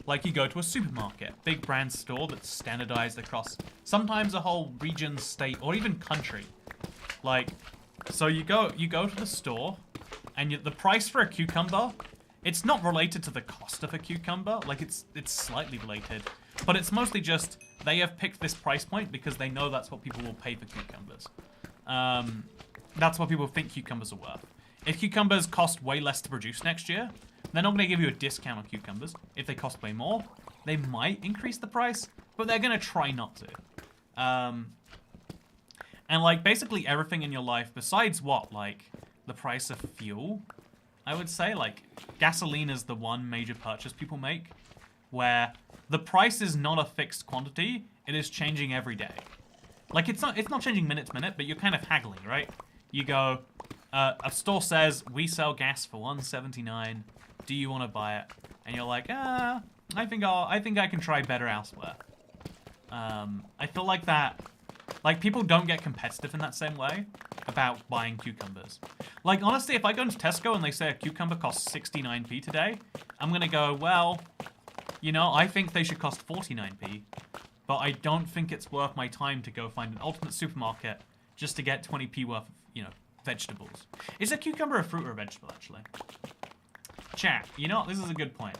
like you go to a supermarket, big brand store that's standardized across sometimes a whole region, state, or even country. Like, so you go to the store, and the price for a cucumber, it's not related to the cost of a cucumber. Like it's slightly related, but it's mostly just they have picked this price point because they know that's what people will pay for cucumbers. That's what people think cucumbers are worth. If cucumbers cost way less to produce next year, they're not going to give you a discount on cucumbers. If they cost way more, they might increase the price, but they're going to try not to. And like basically everything in your life besides what, like the price of fuel, I would say like gasoline is the one major purchase people make where the price is not a fixed quantity, it is changing every day. Like it's not changing minute to minute, but you're kind of haggling, right? You go, a store says we sell gas for $1.79. Do you want to buy it? And you're like, I think I can try better elsewhere. I feel like that, like people don't get competitive in that same way about buying cucumbers. Like honestly, if I go into Tesco and they say a cucumber costs 69p today, I'm gonna go, well, I think they should cost 49p, but I don't think it's worth my time to go find an ultimate supermarket just to get 20p worth of, vegetables. Is a cucumber a fruit or a vegetable, actually? Chat, you know what? This is a good point.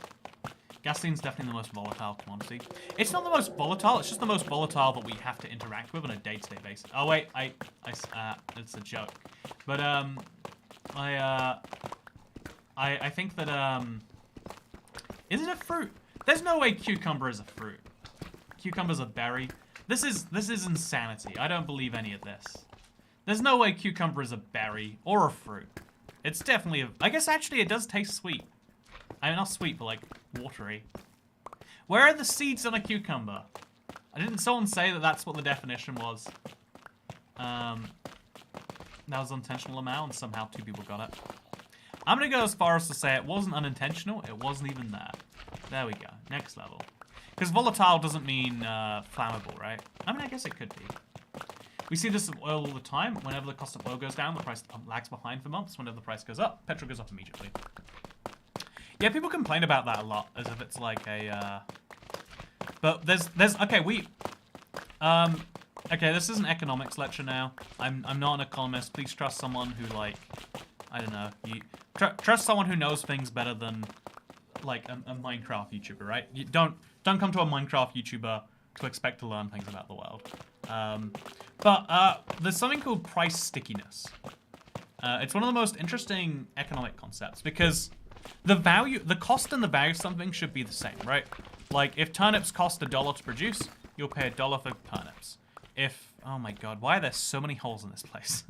Gasoline's definitely the most volatile commodity. It's not the most volatile, it's just the most volatile that we have to interact with on a day-to-day basis. Oh wait, it's a joke. But I think that is it a fruit? There's no way cucumber is a fruit. Cucumber's a berry. This is insanity. I don't believe any of this. There's no way cucumber is a berry or a fruit. It's definitely a... I guess actually it does taste sweet. I mean, not sweet, but like watery. Where are the seeds on a cucumber? Didn't someone say that that's what the definition was? That was unintentional amount, and somehow 2 people got it. I'm gonna go as far as to say it wasn't unintentional, it wasn't even there. There we go, next level. Because volatile doesn't mean flammable, right? I mean, I guess it could be. We see this with oil all the time. Whenever the cost of oil goes down, the price lags behind for months. Whenever the price goes up, petrol goes up immediately. Yeah, people complain about that a lot, as if it's like a, But there's, okay, okay, this is an economics lecture now. I'm not an economist. Please trust someone who, like, I don't know, trust someone who knows things better than, like, a Minecraft YouTuber, right? You don't come to a Minecraft YouTuber to expect to learn things about the world. But there's something called price stickiness. It's one of the most interesting economic concepts because the cost and the value of something should be the same, right? Like, if turnips cost $1 to produce, you'll pay $1 for turnips. If, oh my god, why are there so many holes in this place?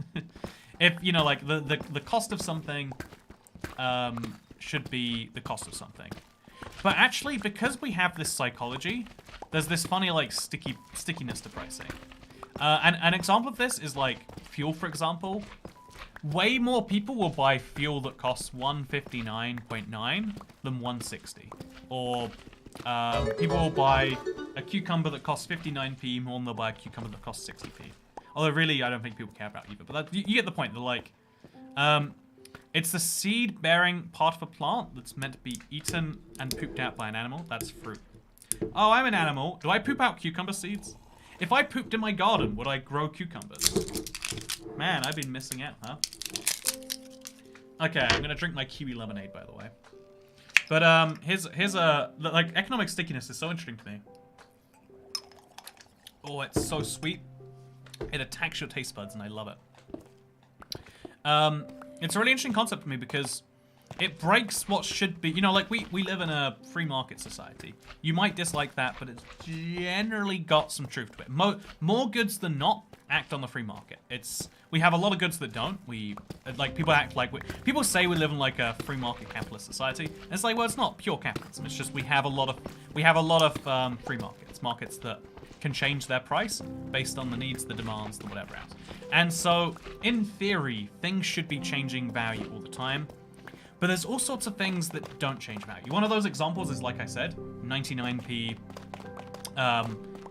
If, you know, like, the cost of something should be the cost of something. But actually, because we have this psychology, there's this funny, like, stickiness to pricing. And an example of this is, like, fuel, for example. Way more people will buy fuel that costs $1.59.9 than $1.60. Or people will buy a cucumber that costs 59p more than they'll buy a cucumber that costs 60p. Although really, I don't think people care about either. But you get the point. They're like, it's the seed-bearing part of a plant that's meant to be eaten and pooped out by an animal. That's fruit. Oh, I'm an animal. Do I poop out cucumber seeds? If I pooped in my garden, would I grow cucumbers? Man, I've been missing out, huh? Okay, I'm gonna drink my kiwi lemonade, by the way. But here's a like economic stickiness is so interesting to me. Oh, it's so sweet. It attacks your taste buds, and I love it. It's a really interesting concept for me because it breaks what should be. You know, like we live in a free market society. You might dislike that, but it's generally got some truth to it. More goods than not act on the free market. We have a lot of goods that don't. People act like people say we live in like a free market capitalist society. And it's like, well, it's not pure capitalism. It's just we have a lot of free markets that can change their price based on the needs, the demands, the whatever else. And so, in theory, things should be changing value all the time. But there's all sorts of things that don't change value. One of those examples is, like I said, 99p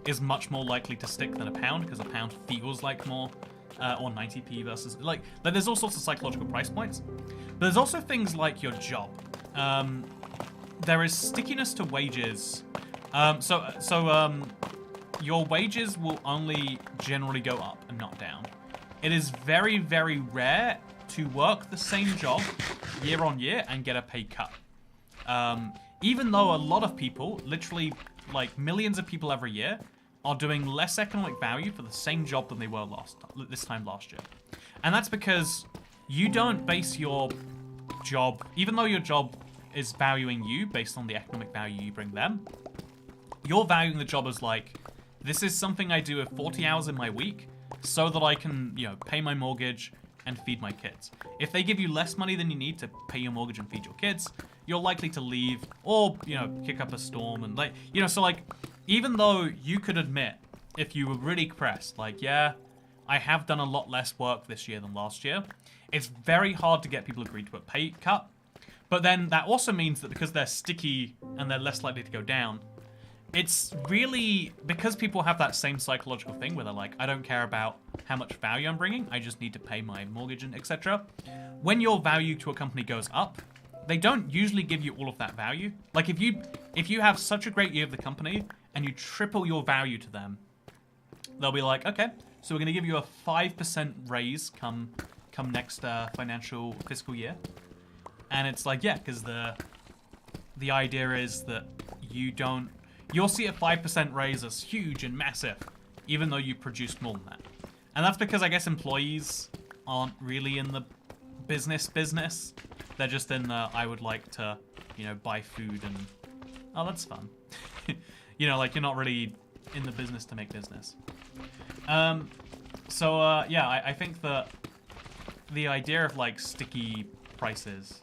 is much more likely to stick than a pound because a pound feels like more, or 90p versus like there's all sorts of psychological price points. But there's also things like your job. There is stickiness to wages. Your wages will only generally go up and not down. It is very, very rare to work the same job year on year and get a pay cut. Even though a lot of people, literally like millions of people every year, are doing less economic value for the same job than they were this time last year. And that's because you don't base your job, even though your job is valuing you based on the economic value you bring them, you're valuing the job as like, this is something I do with 40 hours in my week so that I can, you know, pay my mortgage and feed my kids. If they give you less money than you need to pay your mortgage and feed your kids, you're likely to leave or, you know, kick up a storm and like, you know, so like, even though you could admit, if you were really pressed, like, yeah, I have done a lot less work this year than last year, it's very hard to get people agreed to a pay cut. But then that also means that because they're sticky and they're less likely to go down, it's really, because people have that same psychological thing where they're like, I don't care about how much value I'm bringing, I just need to pay my mortgage and etc. When your value to a company goes up, they don't usually give you all of that value. Like if you have such a great year of the company and you triple your value to them, they'll be like, okay, so we're gonna give you a 5% raise come come next financial fiscal year. And it's like, yeah, because the idea is that you'll see a 5% raise as huge and massive, even though you produced more than that. And that's because I guess employees aren't really in the business. They're just in the, I would like to, you know, buy food and, oh, that's fun. You know, like, you're not really in the business to make business. Yeah, I think that the idea of, like, sticky prices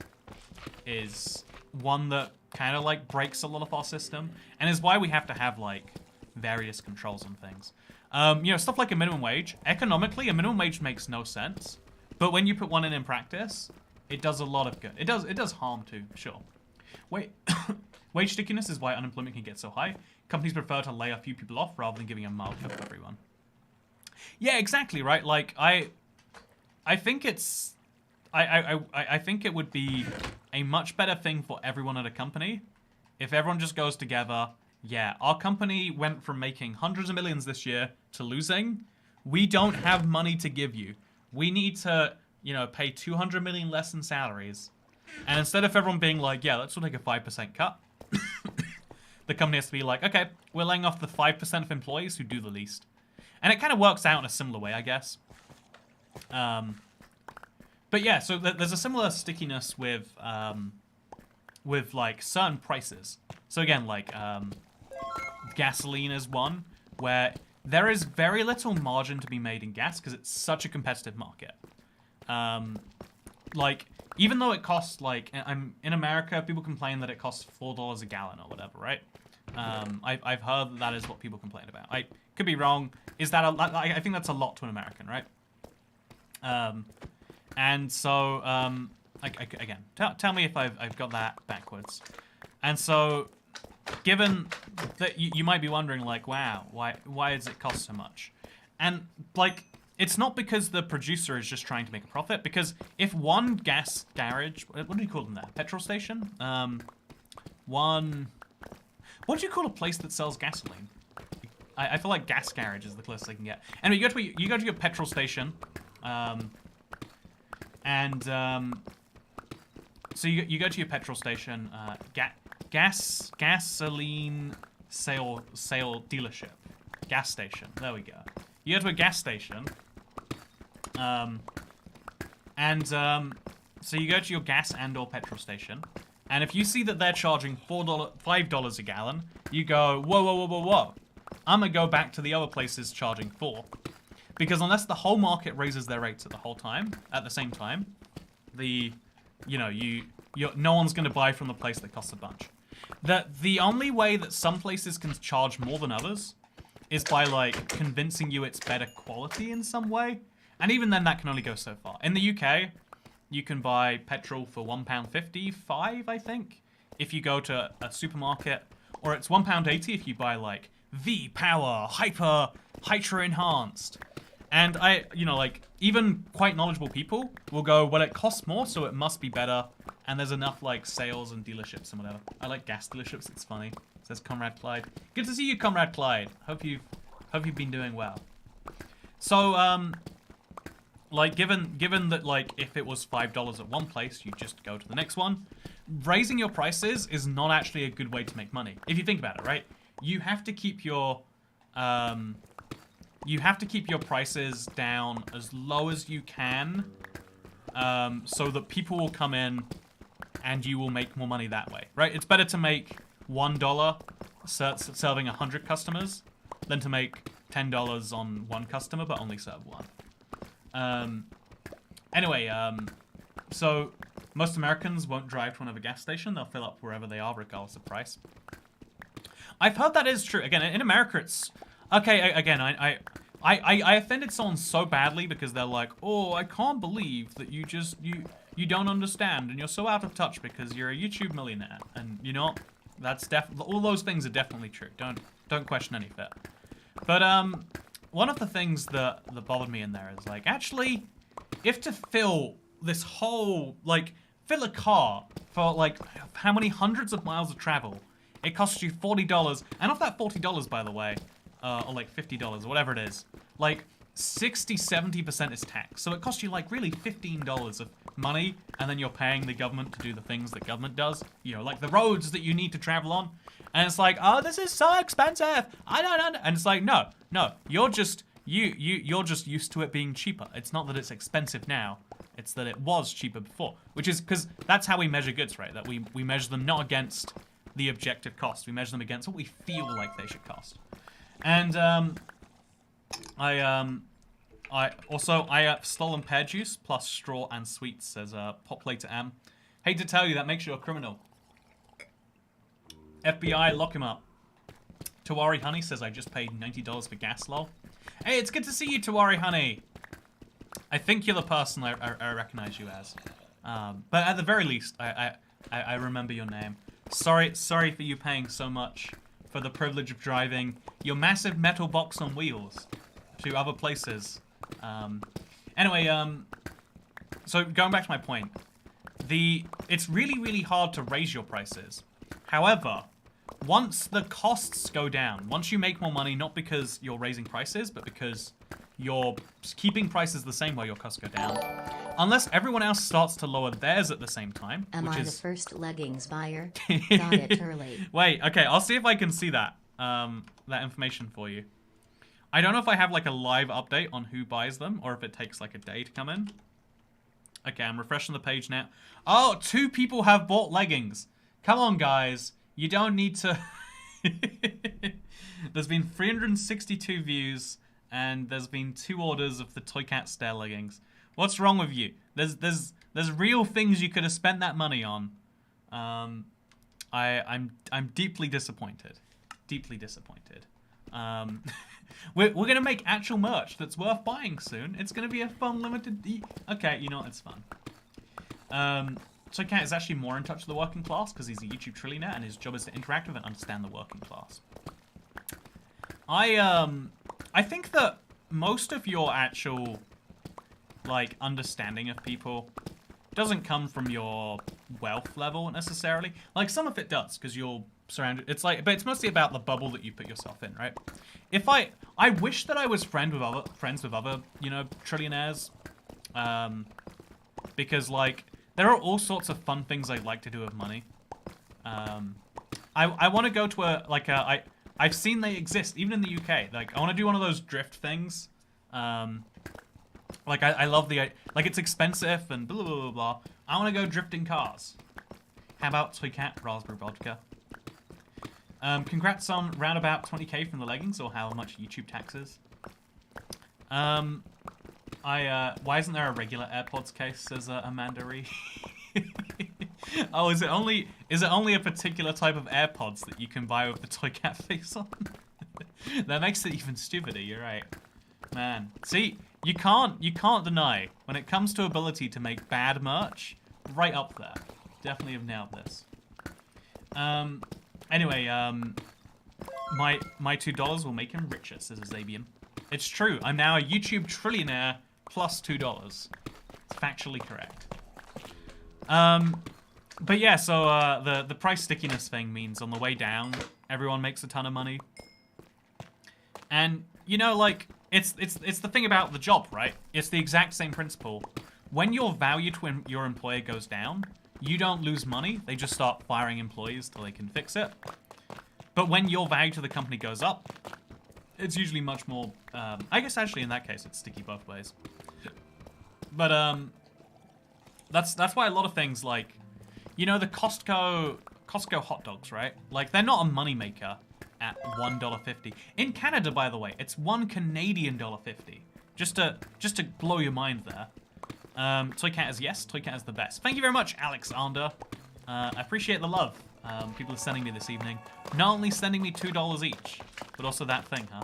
is one that kind of, like, breaks a lot of our system, and is why we have to have, like, various controls and things. You know, stuff like a minimum wage. Economically, a minimum wage makes no sense, but when you put one in practice, it does a lot of good. It does harm too, sure. Wage stickiness is why unemployment can get so high. Companies prefer to lay a few people off rather than giving a mild cut to everyone. Yeah, exactly, right? Like, I think it's... I think it would be a much better thing for everyone at a company if everyone just goes together. Yeah, our company went from making hundreds of millions this year to losing. We don't have money to give you. We need to, you know, pay 200 million less in salaries. And instead of everyone being like, yeah, let's all take a 5% cut, the company has to be like, okay, we're laying off the 5% of employees who do the least. And it kind of works out in a similar way, I guess. But yeah, so there's a similar stickiness with like certain prices. So again, like gasoline is one where there is very little margin to be made in gas because it's such a competitive market. Like, even though it costs, like, in America, people complain that it costs $4 a gallon or whatever, right? I've heard that is what people complain about. I could be wrong. Is that I think that's a lot to an American, right? And so, again, tell me if I've got that backwards. And so, given that you might be wondering, like, wow, why does it cost so much? And, like, it's not because the producer is just trying to make a profit, because if one gas garage, what do you call them there? Petrol station? What do you call a place that sells gasoline? I feel like gas garage is the closest I can get. Anyway, you go to your petrol station, so you go to your petrol station, gasoline sale dealership, gas station. There we go. You go to a gas station, so you go to your gas and/or petrol station, and if you see that they're charging $5 a gallon, you go, whoa. I'm gonna go back to the other places charging $4. Because unless the whole market raises their rates at the same time, no one's gonna buy from the place that costs a bunch. The only way that some places can charge more than others is by, like, convincing you it's better quality in some way. And even then, that can only go so far. In the UK, you can buy petrol for £1.55, I think, if you go to a supermarket. Or it's £1.80 if you buy, like, V-Power, Hydra Enhanced. And like, even quite knowledgeable people will go, well, it costs more, so it must be better. And there's enough, like, sales and dealerships and whatever. I like gas dealerships, it's funny. It says Comrade Clyde. Good to see you, Comrade Clyde. Hope you've been doing well. So, like, given that, like, if it was $5 at one place, you just go to the next one. Raising your prices is not actually a good way to make money. If you think about it, right? You have to keep your prices down as low as you can, so that people will come in and you will make more money that way, right? It's better to make $1 serving 100 customers than to make $10 on one customer but only serve one. Anyway, so most Americans won't drive to another gas station. They'll fill up wherever they are, regardless of price. I've heard that is true. Again, in America, it's... Okay, again, I offended someone so badly because they're like, oh, I can't believe that you don't understand and you're so out of touch because you're a YouTube millionaire. And, you know, that's all those things are definitely true. Don't question any of it. But, one of the things that bothered me in there is, like, actually, if to fill this whole, like, fill a car for, like, how many hundreds of miles of travel, it costs you $40. And of that $40, by the way, or like $50, or whatever it is, like, 60-70% is tax. So it costs you like really $15 of money, and then you're paying the government to do the things that government does. You know, like the roads that you need to travel on. And it's like, oh, this is so expensive. I don't know. And it's like, no, you're just you're just used to it being cheaper. It's not that it's expensive now. It's that it was cheaper before. Which is because that's how we measure goods, right? That we measure them not against the objective cost. We measure them against what we feel like they should cost. And I have stolen pear juice plus straw and sweets, says Pop Later Am. Hate to tell you, that makes you a criminal. FBI, lock him up. Tawari Honey says I just paid $90 for gas, lol. Hey, it's good to see you, Tawari Honey. I think you're the person I recognize you as. But at the very least, I remember your name. Sorry for you paying so much for the privilege of driving your massive metal box on wheels to other places. Anyway, so going back to my point, it's really hard to raise your prices. However, once the costs go down, once you make more money, not because you're raising prices, but because you're keeping prices the same while your costs go down, unless everyone else starts to lower theirs at the same time, Am which I is... the first leggings buyer? Got it early. Wait, okay, I'll see if I can see that, that information for you. I don't know if I have like a live update on who buys them, or if it takes like a day to come in. Okay, I'm refreshing the page now. Oh, 2 people have bought leggings. Come on, guys. You don't need to... There's been 362 views, and there's been 2 orders of the Toy Cat Stair leggings. What's wrong with you? There's real things you could have spent that money on. I'm deeply disappointed. Deeply disappointed. We're gonna make actual merch that's worth buying soon. It's gonna be a fun limited... Okay, you know what? It's fun. Toy Cat is actually more in touch with the working class because he's a YouTube trillionaire and his job is to interact with and understand the working class. I think that most of your actual, like, understanding of people doesn't come from your wealth level necessarily. Like, some of it does because you're surrounded. It's like, but it's mostly about the bubble that you put yourself in, right? If I wish that I was friends with other, you know, trillionaires, because like there are all sorts of fun things I'd like to do with money. I want to go to I've seen they exist even in the UK. Like I want to do one of those drift things. Like I love the like it's expensive and blah blah blah blah. I want to go drifting cars. How about Toy Cat Raspberry Vodka? Congrats on round about 20k from the leggings, or how much YouTube taxes. Why isn't there a regular AirPods case? Says Amanda Ree. Oh, is it only a particular type of AirPods that you can buy with the Toy Cat face on? That makes it even stupider. You're right, man. See, you can't deny when it comes to ability to make bad merch. Right up there. Definitely have nailed this. Anyway, my $2 will make him richer, says Zabian. It's true. I'm now a YouTube trillionaire plus $2. It's factually correct. But yeah, so the price stickiness thing means on the way down, everyone makes a ton of money. And you know, like it's the thing about the job, right? It's the exact same principle. When your value to your employer goes down, you don't lose money. They just start firing employees till they can fix it. But when your value to the company goes up, it's usually much more... I guess actually in that case, it's sticky both ways. But that's why a lot of things like... You know, the Costco hot dogs, right? Like, they're not a moneymaker at $1.50. In Canada, by the way, it's $1 Canadian $1.50. Just to blow your mind there. Toy Cat is yes, Toy Cat is the best. Thank you very much, Alexander. I appreciate the love people are sending me this evening. Not only sending me $2 each, but also that thing, huh?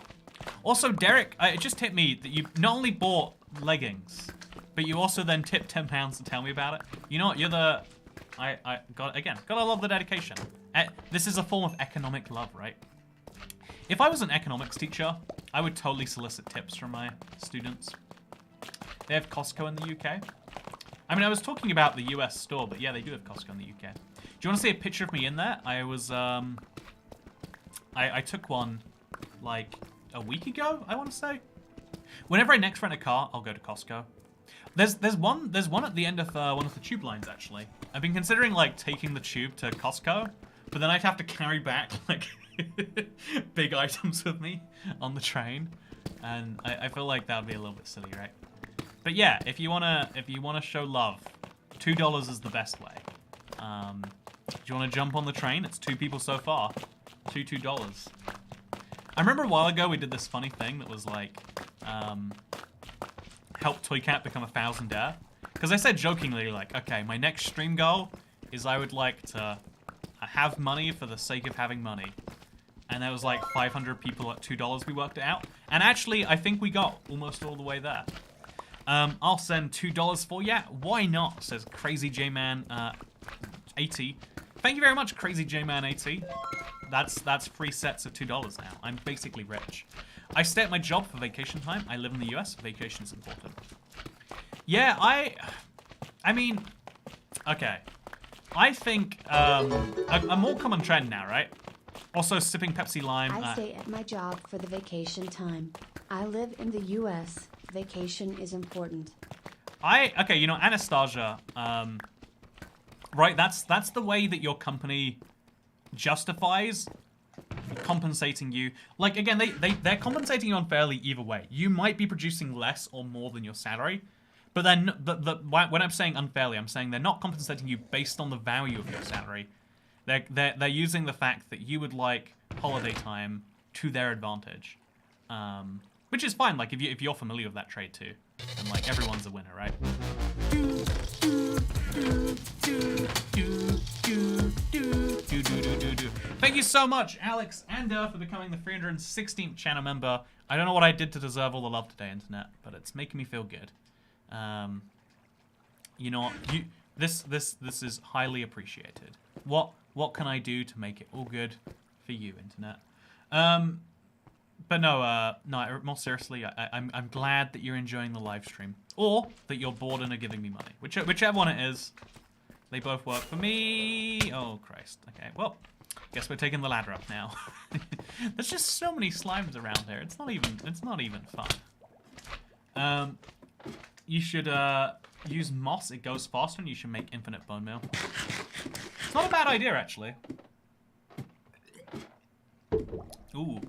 Also, Derek, it just hit me that you not only bought leggings, but you also then tipped £10 to tell me about it. You know what? You're the... gotta love the dedication. This is a form of economic love, right? If I was an economics teacher, I would totally solicit tips from my students. They have Costco in the UK. I mean, I was talking about the US store, but yeah, they do have Costco in the UK. Do you want to see a picture of me in there? I was, I took one, like, a week ago, I want to say. Whenever I next rent a car, I'll go to Costco. There's one at the end of one of the tube lines actually. I've been considering like taking the tube to Costco, but then I'd have to carry back like big items with me on the train, and I feel like that would be a little bit silly, right? But yeah, if you wanna show love, $2 is the best way. Do you want to jump on the train? It's 2 people so far. $2. I remember a while ago we did this funny thing that was like, help Toycat become a thousandaire. Because I said jokingly, like, okay, my next stream goal is I would like to have money for the sake of having money. And there was like 500 people at $2 we worked it out. And actually, I think we got almost all the way there. I'll send $2 for ya. Why not? Says Crazy J-Man 80. Thank you very much, Crazy J-Man 80. That's 3 sets of $2 now. I'm basically rich. I stay at my job for vacation time. I live in the US. Vacation is important. Yeah, I mean, okay. I think a more common trend now, right? Also, sipping Pepsi Lime. I stay at my job for the vacation time. I live in the US. Vacation is important. Okay, you know, Anastasia, right, that's the way that your company justifies compensating you. Like, again, they're compensating you unfairly either way. You might be producing less or more than your salary, but then when I'm saying unfairly, I'm saying they're not compensating you based on the value of your salary. They're using the fact that you would like holiday time to their advantage, which is fine. Like if you're familiar with that trade too, and like everyone's a winner, right? Thank you so much, Alex Ander, for becoming the 316th channel member. I don't know what I did to deserve all the love today, Internet, but it's making me feel good. You know, this is highly appreciated. What can I do to make it all good for you, Internet? But no, more seriously, I'm glad that you're enjoying the live stream, or that you're bored and are giving me money. Whichever one it is, they both work for me. Oh Christ. Okay, well, guess we're taking the ladder up now. There's just so many slimes around here. It's not even fun. You should use moss. It goes faster, and you should make infinite bone meal. It's not a bad idea, actually. Ooh.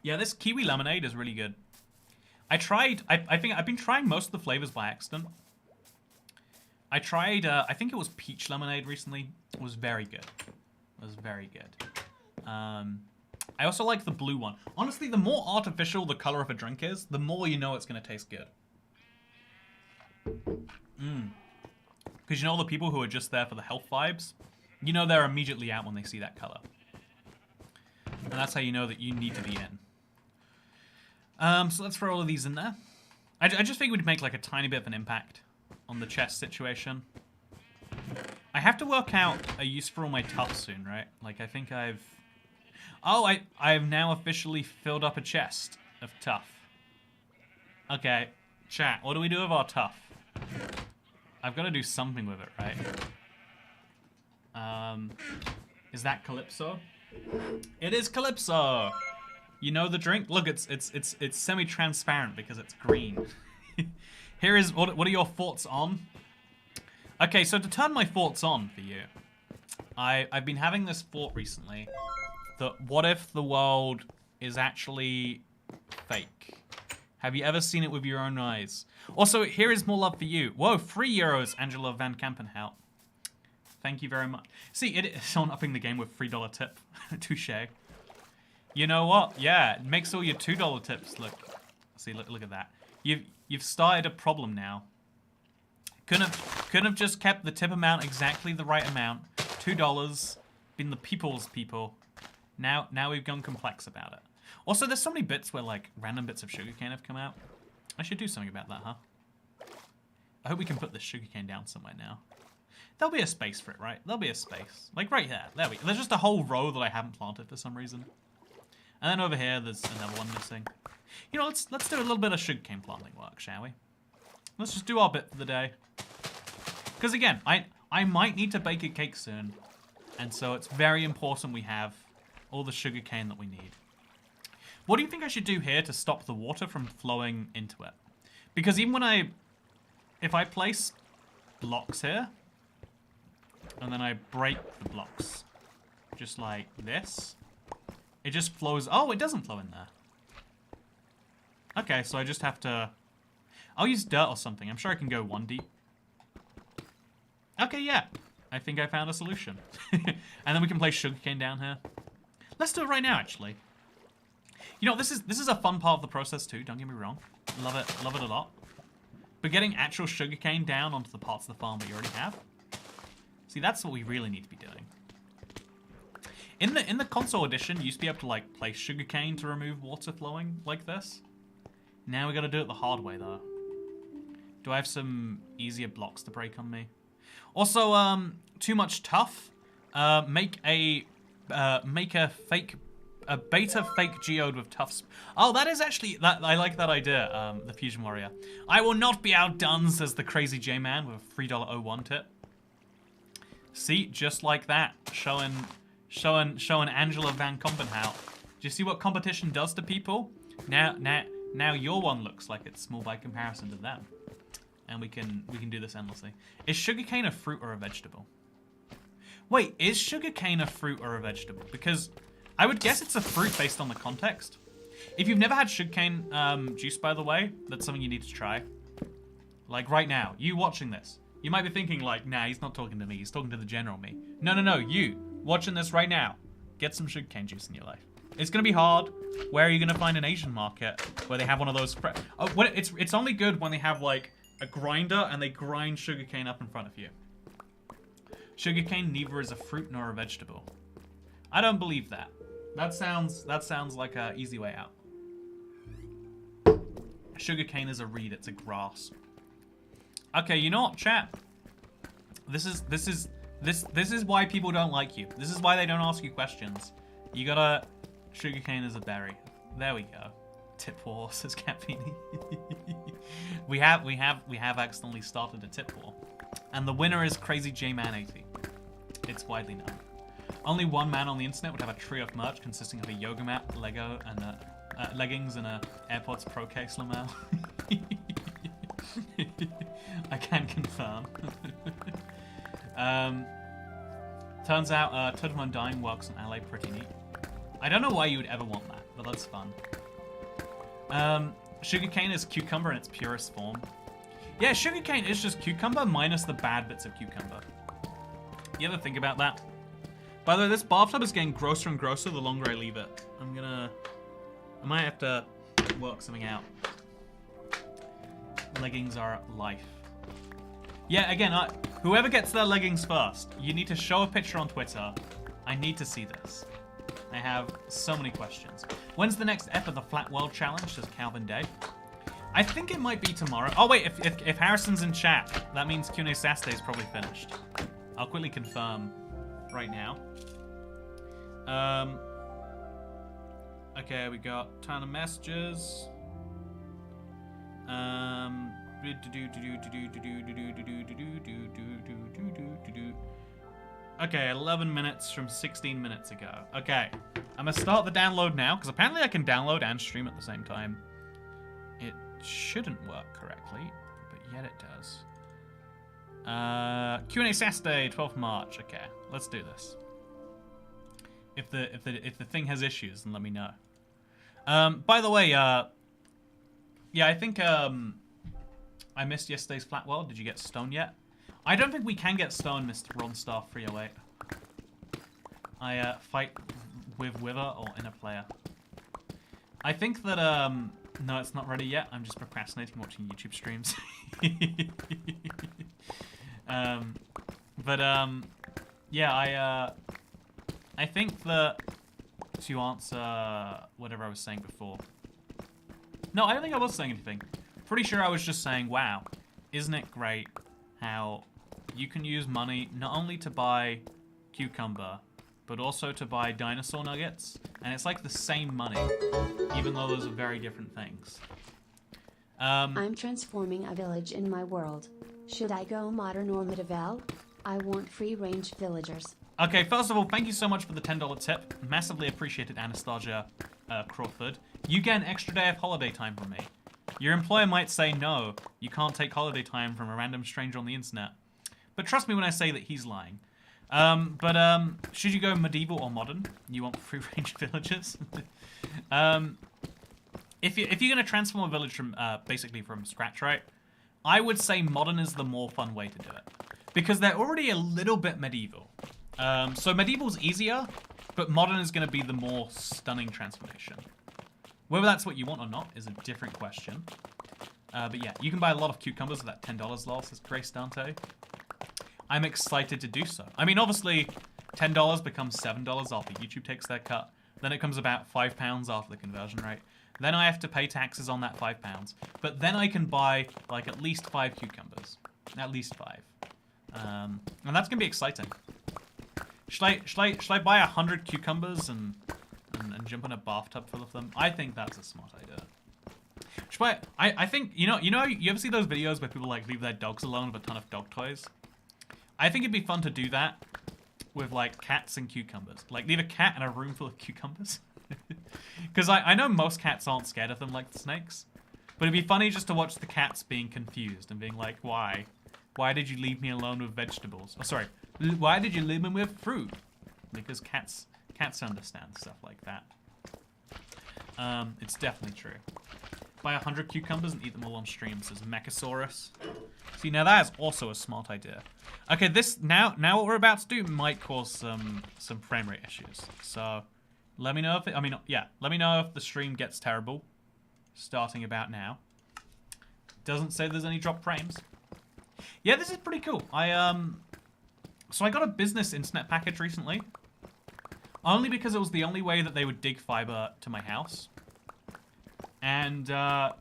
Yeah, this kiwi lemonade is really good. I think I've been trying most of the flavors by accident. I tried, I think it was peach lemonade recently. It was very good. It was very good. I also like the blue one. Honestly, the more artificial the color of a drink is, the more you know it's going to taste good. Because you know the people who are just there for the health vibes, you know they're immediately out when they see that color. And that's how you know that you need to be in. So let's throw all of these in there. I just figured we'd make like a tiny bit of an impact on the chest situation. I have to work out a use for all my tuff soon, right? Like I think I've now officially filled up a chest of tuff. Okay, chat, what do we do with our tuff? I've got to do something with it, right? Is that Calypso? It is Calypso. You know the drink? Look, it's semi-transparent because it's green. Here is what are your thoughts on? Okay, so to turn my thoughts on for you, I've been having this thought recently that what if the world is actually fake? Have you ever seen it with your own eyes? Also, here is more love for you. Whoa, €3, Angela Van Kampenhout. Thank you very much. See, it is someone upping the game with $3 tip. Touche. You know what? Yeah, it makes all your $2 tips look. See, look at that. You've started a problem now. Couldn't have just kept the tip amount exactly the right amount. $2. Been the people's people. Now we've gone complex about it. Also, there's so many bits where like random bits of sugarcane have come out. I should do something about that, huh? I hope we can put this sugarcane down somewhere now. There'll be a space for it, right? There'll be a space. Like right here. There we go. There's just a whole row that I haven't planted for some reason. And then over here, there's another one missing. You know, let's do a little bit of sugarcane planting work, shall we? Let's just do our bit for the day. Because again, I might need to bake a cake soon. And so it's very important we have all the sugarcane that we need. What do you think I should do here to stop the water from flowing into it? Because even when if I place blocks here, and then I break the blocks, just like this, it just flows. Oh, it doesn't flow in there. Okay, so I just have to... I'll use dirt or something. I'm sure I can go 1 deep. Okay, yeah. I think I found a solution. And then we can place sugarcane down here. Let's do it right now, actually. You know, this is a fun part of the process too, don't get me wrong. Love it a lot. But getting actual sugarcane down onto the parts of the farm we already have. See, that's what we really need to be doing. In the console edition, you used to be able to like place sugarcane to remove water flowing like this. Now we gotta do it the hard way though. Do I have some easier blocks to break on me? Also, too much tough. Make a beta fake geode with tough. Oh, that is actually that. I like that idea. The Fusion Warrior. I will not be outdone, says the crazy J-Man with a $3.01 tip. See, just like that, showing Angela Van Kompenhout. Do you see what competition does to people? Now your one looks like it's small by comparison to them, and we can do this endlessly. Is sugarcane a fruit or a vegetable? Wait, is sugarcane a fruit or a vegetable? Because I would guess it's a fruit based on the context. If you've never had sugarcane juice, by the way, that's something you need to try. Like right now, you watching this, you might be thinking like, nah, he's not talking to me, he's talking to the general me. No, you watching this right now, get some sugarcane juice in your life. It's gonna be hard. Where are you gonna find an Asian market where they have one of those? It's only good when they have like a grinder and they grind sugarcane up in front of you. Sugarcane neither is a fruit nor a vegetable. I don't believe that. That sounds like an easy way out. Sugarcane is a reed, it's a grass. Okay, you know what, chat? This is why people don't like you. This is why they don't ask you questions. You gotta... Sugarcane is a berry. There we go. Tip war, says Capini. we have accidentally started a tip war. And the winner is Crazy J-Man 80. It's widely known. Only one man on the internet would have a trio of merch consisting of a yoga mat, Lego, and leggings, and a AirPods Pro case, Lamel. I can confirm. Turns out Totem Undying works on LA pretty neat. I don't know why you would ever want that, but that's fun. Sugarcane is cucumber in its purest form. Yeah, sugarcane is just cucumber minus the bad bits of cucumber. You ever think about that? By the way, this bathtub is getting grosser and grosser the longer I leave it. I might have to work something out. Leggings are life. Yeah, again, whoever gets their leggings first, you need to show a picture on Twitter. I need to see this. I have so many questions. When's the next ep of the Flat World Challenge, says Calvin Day? I think it might be tomorrow. Oh wait, if Harrison's in chat, that means Q&A Saturday is probably finished. I'll quickly confirm right now. Okay, we got ton of messages. Okay, 11 minutes from 16 minutes ago. Okay, I'm gonna start the download now, because apparently I can download and stream at the same time. It shouldn't work correctly, but yet it does. Q&A Saturday, 12th March. Okay, let's do this. If the thing has issues, then let me know. By the way, yeah, I think I missed yesterday's Flat World. Did you get stone yet? I don't think we can get stone, Mr. Ronstar 308. I fight with Wither or in a player. I think that no, it's not ready yet. I'm just procrastinating watching YouTube streams. Yeah, I think that to answer whatever I was saying before. No, I don't think I was saying anything. Pretty sure I was just saying, wow, isn't it great how you can use money not only to buy cucumber, but also to buy dinosaur nuggets, and it's like the same money, even though those are very different things. I'm transforming a village in my world. Should I go modern or medieval? I want free-range villagers. Okay, first of all, thank you so much for the $10 tip. Massively appreciated, Anastasia. Crawford, you get an extra day of holiday time from me. Your employer might say, no, you can't take holiday time from a random stranger on the internet. But trust me when I say that he's lying. Should you go medieval or modern? You want free-range villages? If you're going to transform a village from basically from scratch, right? I would say modern is the more fun way to do it. Because they're already a little bit medieval. So medieval's easier, but modern is going to be the more stunning transformation. Whether that's what you want or not is a different question. But yeah, you can buy a lot of cucumbers with that $10 loss, says Grace Dante. I'm excited to do so. I mean, obviously, $10 becomes $7 after YouTube takes their cut. Then it comes about £5 after the conversion rate. Then I have to pay taxes on that £5. But then I can buy, like, at least 5 cucumbers. At least 5. And that's going to be exciting. Should I buy 100 cucumbers and jump in a bathtub full of them? I think that's a smart idea. I think, you ever see those videos where people, like, leave their dogs alone with a ton of dog toys? I think it'd be fun to do that with, like, cats and cucumbers. Like, leave a cat in a room full of cucumbers. Because I know most cats aren't scared of them like the snakes. But it'd be funny just to watch the cats being confused and being like, why? Why did you leave me alone with vegetables? Oh, sorry. Why did you leave me with fruit? Because cats understand stuff like that. It's definitely true. Buy 100 cucumbers and eat them all on stream, says Mechasaurus. See, now that is also a smart idea. Okay, now what we're about to do might cause some frame rate issues. So let me know if let me know if the stream gets terrible. Starting about now. Doesn't say there's any drop frames. Yeah, this is pretty cool. So I got a business internet package recently. Only because it was the only way that they would dig fiber to my house. And I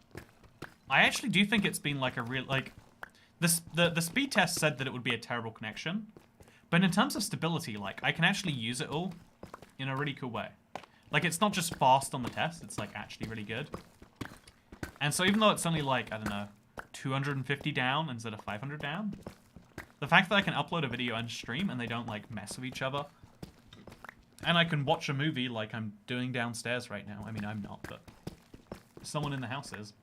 actually do think it's been like a real, like, the speed test said that it would be a terrible connection. But in terms of stability, like, I can actually use it all in a really cool way. Like, it's not just fast on the test, it's like actually really good. And so even though it's only like, I don't know, 250 down instead of 500 down, the fact that I can upload a video and stream and they don't like mess with each other, and I can watch a movie like I'm doing downstairs right now. I mean, I'm not, but someone in the house is.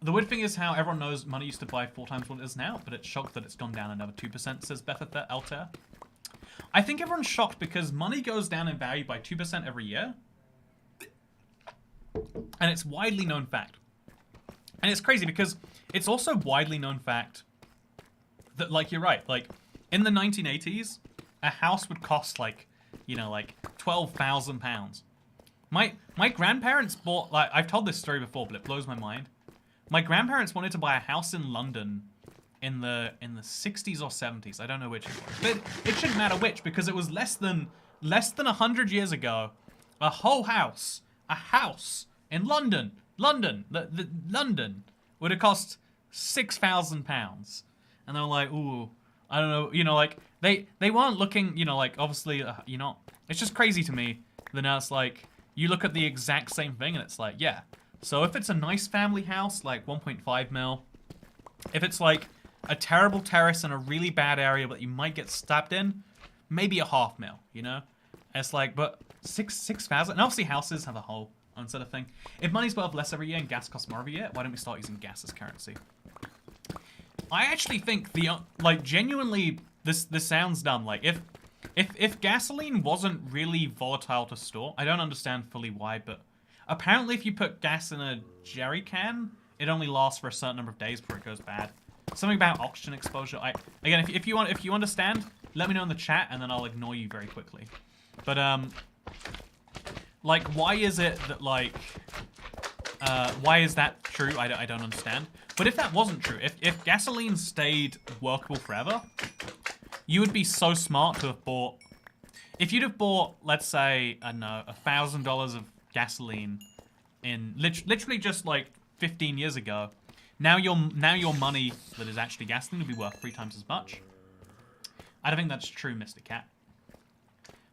The weird thing is how everyone knows money used to buy 4 times what it is now, but it's shocked that it's gone down another 2%, says Betha Altair. I think everyone's shocked because money goes down in value by 2% every year. And it's widely known fact. And it's crazy because it's also widely known fact that, like, you're right, like, in the 1980s, a house would cost, like, you know, like, £12,000. My grandparents bought, like, I've told this story before, but it blows my mind. My grandparents wanted to buy a house in London in the 60s or 70s. I don't know which it was. But it shouldn't matter which, because it was less than 100 years ago. A whole house, a house in London, London would have cost £6,000. And they were like, ooh, I don't know, you know, like, they weren't looking, you know, like, obviously, you know, it's just crazy to me that now it's like, you look at the exact same thing and it's like, yeah. So if it's a nice family house, like 1.5 mil, if it's like a terrible terrace in a really bad area that you might get stabbed in, maybe a half mil, you know? It's like, but 6,000, and obviously houses have a whole own sort of thing. If money's worth less every year and gas costs more every year, why don't we start using gas as currency? I actually think like, genuinely, this sounds dumb. Like, if gasoline wasn't really volatile to store, I don't understand fully why, but apparently if you put gas in a jerry can, it only lasts for a certain number of days before it goes bad. Something about oxygen exposure. Again, if you understand, let me know in the chat, and then I'll ignore you very quickly. But like, why is it that, like, why is that true? I don't understand. But if that wasn't true, if gasoline stayed workable forever, you would be so smart to have bought. If you'd have bought, let's say, I don't know, $1,000 of gasoline in literally just like 15 years ago, now your money that is actually gasoline would be worth 3 times as much. I don't think that's true, Mr. Cat.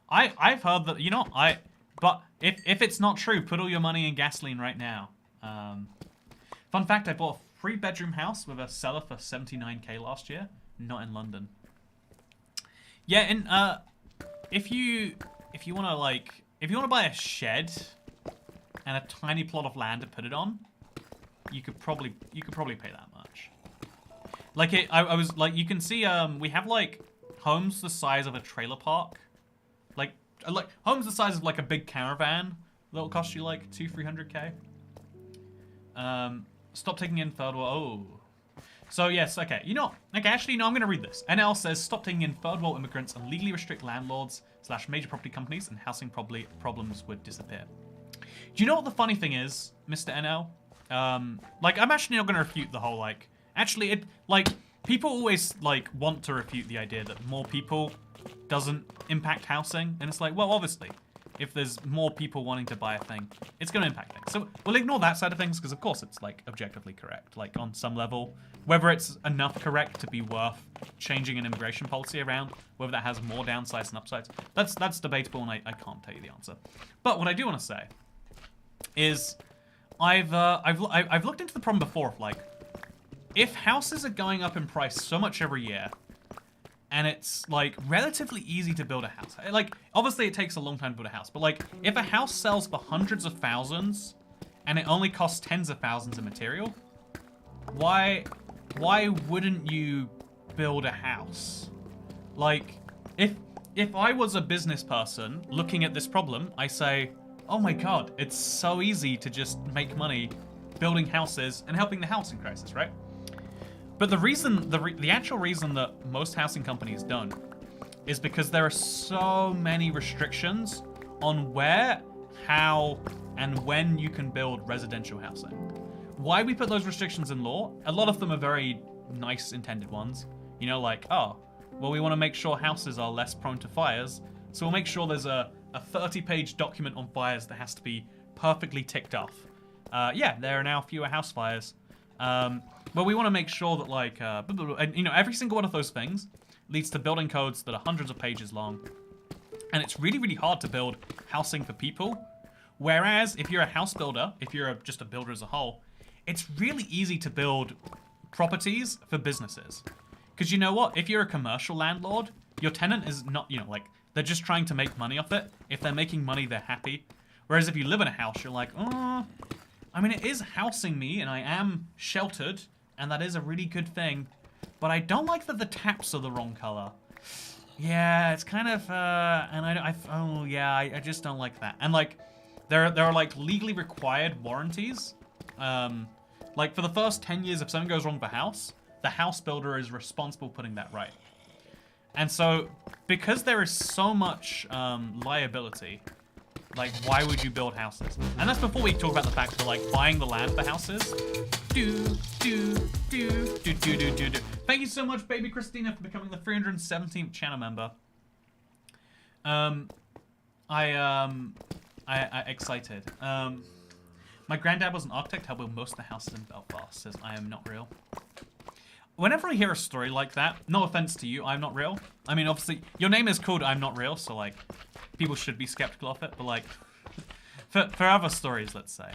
I've heard that, you know, but if it's not true, put all your money in gasoline right now. Fun fact, I bought a 3-bedroom house with a seller for 79k last year, not in London. Yeah, and if you want to, like, if you want to buy a shed and a tiny plot of land to put it on, you could probably pay that much. Like I was like, you can see we have like homes the size of a trailer park, like homes the size of like a big caravan that'll cost you like 200-300k. Stop taking in third world. Oh. So yes, okay. You know, okay, actually, no, I'm going to read this. NL says, stop taking in third world immigrants and legally restrict landlords / major property companies, and housing problems would disappear. Do you know what the funny thing is, Mr. NL? Like, I'm actually not going to refute the whole, like, actually, it, like, people always, like, want to refute the idea that more people doesn't impact housing, and it's like, well, obviously, if there's more people wanting to buy a thing, it's going to impact things. So we'll ignore that side of things, because of course it's, like, objectively correct, like, on some level. Whether it's enough correct to be worth changing an immigration policy around, whether that has more downsides than upsides, that's debatable, and I can't tell you the answer. But what I do want to say is I've looked into the problem before of, like, if houses are going up in price so much every year, and it's, like, relatively easy to build a house. Like, obviously it takes a long time to build a house, but, like, if a house sells for hundreds of thousands, and it only costs tens of thousands of material, why wouldn't you build a house? Like, if I was a business person looking at this problem, I say, oh my god, it's so easy to just make money building houses and helping the housing crisis, right? But the reason, the actual reason that most housing companies don't is because there are so many restrictions on where, how, and when you can build residential housing. Why we put those restrictions in law, a lot of them are very nice intended ones. You know, like, oh, well, we want to make sure houses are less prone to fires, so we'll make sure there's a 30-page document on fires that has to be perfectly ticked off. Yeah, there are now fewer house fires. But we want to make sure that, like, and, you know, every single one of those things leads to building codes that are hundreds of pages long. And it's really, really hard to build housing for people. Whereas if you're a house builder, if you're just a builder as a whole, it's really easy to build properties for businesses. Because you know what? If you're a commercial landlord, your tenant is not, you know, like, they're just trying to make money off it. If they're making money, they're happy. Whereas if you live in a house, you're like, oh, I mean, it is housing me, and I am sheltered, and that is a really good thing. But I don't like that the taps are the wrong color. Yeah, it's kind of, and I just don't like that. And, like, there are, like, legally required warranties. Like, for the first 10 years, if something goes wrong with a house, the house builder is responsible for putting that right. And so, because there is so much liability, like, why would you build houses? And that's before we talk about the fact that, like, buying the land for houses. Thank you so much, baby Christina, for becoming the 317th channel member. I excited. My granddad was an architect, helped build most of the houses in Belfast. Says, I am not real. Whenever I hear a story like that, no offense to you, I'm not real. I mean, obviously, your name is called I'm not real, so, like, people should be skeptical of it, but, like, for other stories, let's say.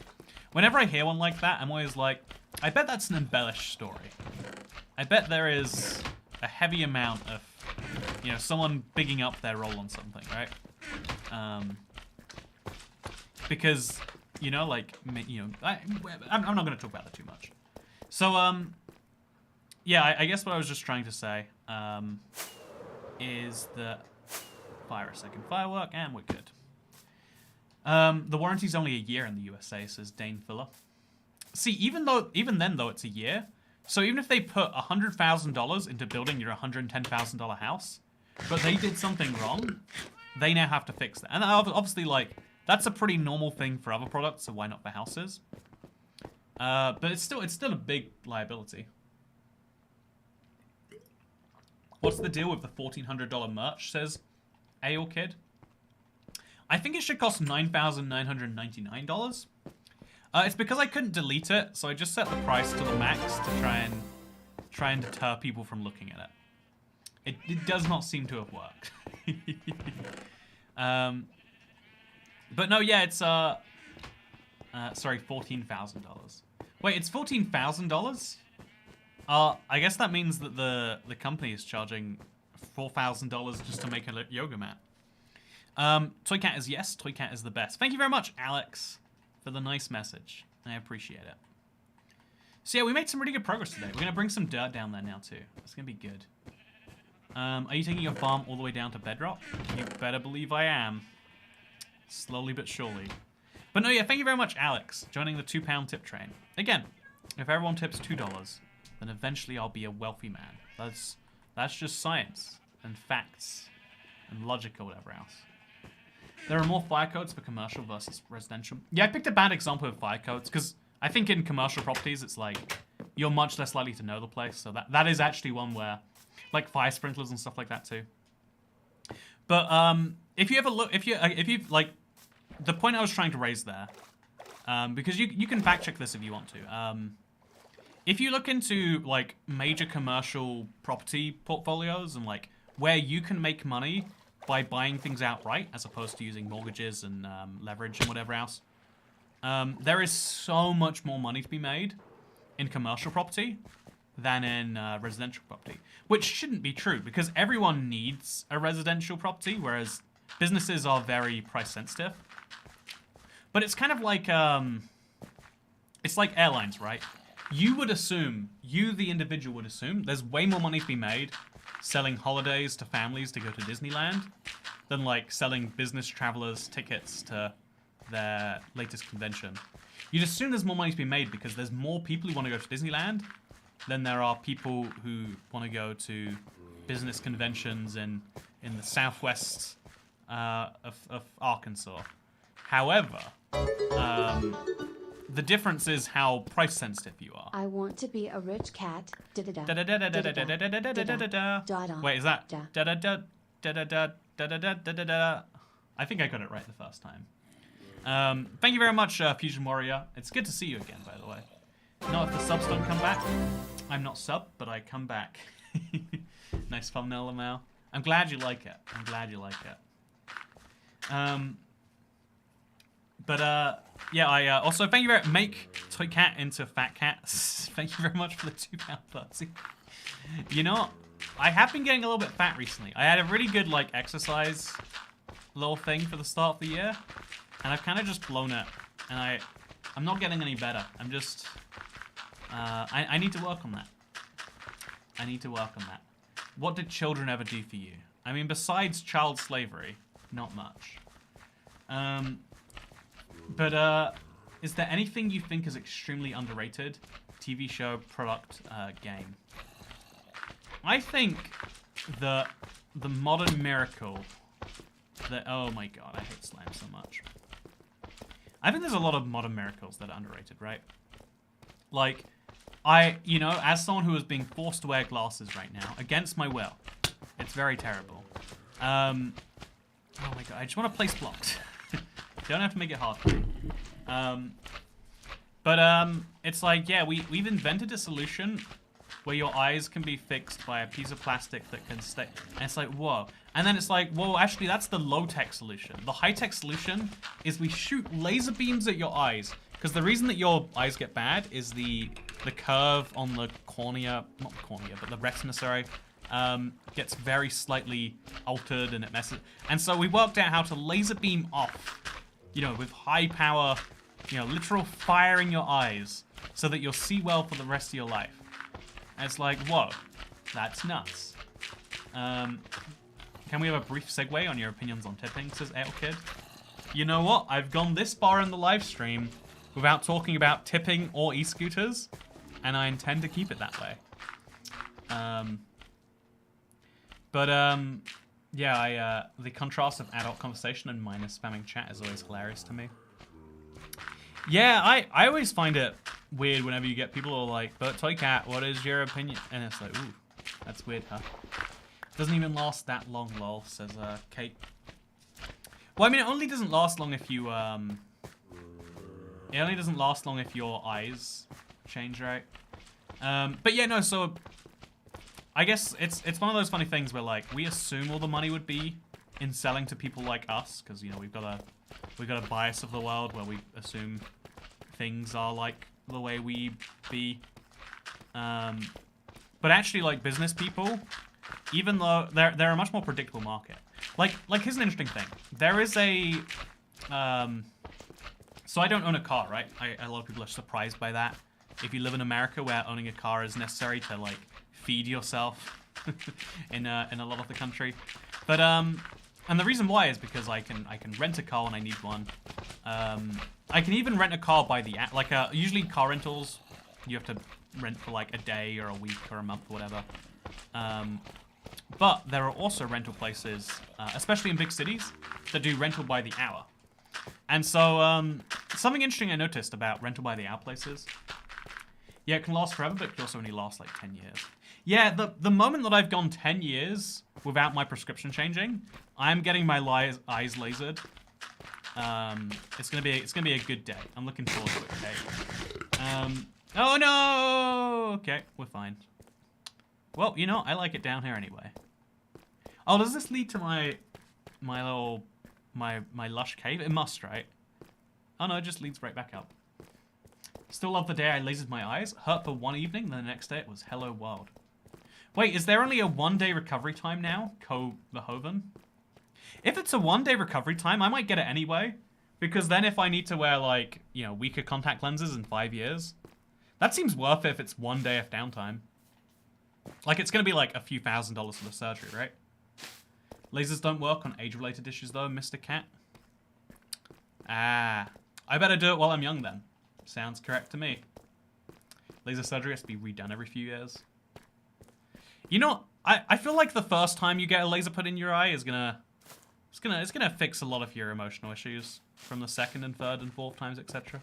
Whenever I hear one like that, I'm always like, I bet that's an embellished story. I bet there is a heavy amount of, you know, someone bigging up their role on something, right? Because, you know, like, you know, I'm not going to talk about that too much. So, yeah, I guess what I was just trying to say is that... Fire a second firework, and we're good. The warranty's only a year in the USA, says Dane Fuller. See, even then, though, it's a year. So even if they put $100,000 into building your $110,000 house, but they did something wrong, they now have to fix that. And obviously, like, that's a pretty normal thing for other products, so why not for houses? But it's still a big liability. What's the deal with the $1,400 merch, says Ale Kid? I think it should cost $9,999. It's because I couldn't delete it, so I just set the price to the max to try and deter people from looking at it. It does not seem to have worked. But no, yeah, it's sorry, $14,000. Wait, it's $14,000? I guess that means that the company is charging $4,000 just to make a yoga mat. Toy Cat is yes. Toy Cat is the best. Thank you very much, Alex, for the nice message. I appreciate it. So yeah, we made some really good progress today. We're gonna bring some dirt down there now too. It's gonna be good. Are you taking your farm all the way down to bedrock? You better believe I am. Slowly but surely. But no, yeah, thank you very much, Alex, joining the £2 tip train. Again, if everyone tips $2, then eventually I'll be a wealthy man. That's just science and facts and logic or whatever else. There are more fire codes for commercial versus residential. Yeah, I picked a bad example of fire codes because I think in commercial properties it's like you're much less likely to know the place. So that is actually one where, like fire sprinklers and stuff like that too. But if you ever look, if you like, the point I was trying to raise there, because you can fact check this if you want to. If you look into like major commercial property portfolios and like where you can make money by buying things outright as opposed to using mortgages and leverage and whatever else, there is so much more money to be made in commercial property than in residential property, which shouldn't be true because everyone needs a residential property, whereas businesses are very price sensitive. But it's kind of like it's like airlines, right? You would assume, you the individual would assume, there's way more money to be made selling holidays to families to go to Disneyland than like selling business travelers tickets to their latest convention. You'd assume there's more money to be made because there's more people who want to go to Disneyland than there are people who want to go to business conventions in the southwest of Arkansas. However, the difference is how price sensitive you are. I want to be a rich cat. Wait, is that? I think I got it right the first time. Thank you very much, Fusion Warrior. It's good to see you again, by the way. Not if the subs don't come back. I'm not sub, but I come back. Nice thumbnail, Lamau. I'm glad you like it. I'm glad you like it. Yeah, I also thank you very much. Make Toy Cat into Fat Cat. Thank you very much for the £2 party. You know, I have been getting a little bit fat recently. I had a really good like exercise little thing for the start of the year, and I've kind of just blown it. And I'm not getting any better. I'm just I need to work on that. I need to work on that. What did children ever do for you? I mean, besides child slavery, not much. But is there anything you think is extremely underrated? TV show, product, game? I think the modern miracle that, oh my god, I hate slime so much. I think there's a lot of modern miracles that are underrated, right? Like, you know, as someone who is being forced to wear glasses right now, against my will, it's very terrible. Oh my god, I just want to place blocks. Don't have to make it hard for me. It's like, yeah, we've invented a solution where your eyes can be fixed by a piece of plastic that can stay. And it's like, whoa. And then it's like, whoa, actually, that's the low-tech solution. The high-tech solution is we shoot laser beams at your eyes. Because the reason that your eyes get bad is the curve on the cornea, not the cornea, but the retina, sorry, gets very slightly altered and it messes. And so we worked out how to laser beam off, you know, with high power, you know, literal fire in your eyes so that you'll see well for the rest of your life. And it's like, whoa, that's nuts. Can we have a brief segue on your opinions on tipping, says Kid. You know what? I've gone this far in the live stream without talking about tipping or e-scooters, and I intend to keep it that way. Yeah, the contrast of adult conversation and minor spamming chat is always hilarious to me. Yeah, I always find it weird whenever you get people who are like, but Toy Cat, what is your opinion? And it's like, ooh, that's weird, huh? Doesn't even last that long, lol, says Kate. Well, I mean, it only doesn't last long if you, it only doesn't last long if your eyes change, right? But yeah, no, so I guess it's one of those funny things where like we assume all the money would be in selling to people like us, because you know we've got a bias of the world where we assume things are like the way we be. But actually, like business people, even though they're a much more predictable market. Like here's an interesting thing. There is a so I don't own a car, right? A lot of people are surprised by that. If you live in America, where owning a car is necessary to like feed yourself in a lot of the country, but and the reason why is because I can rent a car when I need one. I can even rent a car by the app. Like usually car rentals, you have to rent for like a day or a week or a month or whatever. But there are also rental places, especially in big cities, that do rental by the hour. And so something interesting I noticed about rental by the hour places. Yeah, it can last forever, but it can also only last like 10 years. Yeah, the moment that I've gone 10 years without my prescription changing, I'm getting my eyes lasered. It's gonna be a good day. I'm looking forward to it. Okay. Oh no! Okay, we're fine. Well, you know, I like it down here anyway. Oh, does this lead to my lush cave? It must, right? Oh no, it just leads right back up. Still love the day I lasered my eyes. Hurt for one evening, then the next day it was hello world. Wait, is there only a 1-day recovery time now? Behoven? If it's a 1-day recovery time, I might get it anyway. Because then if I need to wear, like, you know, weaker contact lenses in 5 years, that seems worth it if it's 1 day of downtime. Like, it's going to be like a few $1,000s for the surgery, right? Lasers don't work on age-related issues, though, Mr. Cat. Ah. I better do it while I'm young, then. Sounds correct to me. Laser surgery has to be redone every few years. You know, I feel like the first time you get a laser put in your eye is gonna... It's gonna fix a lot of your emotional issues from the second and third and fourth times, etc.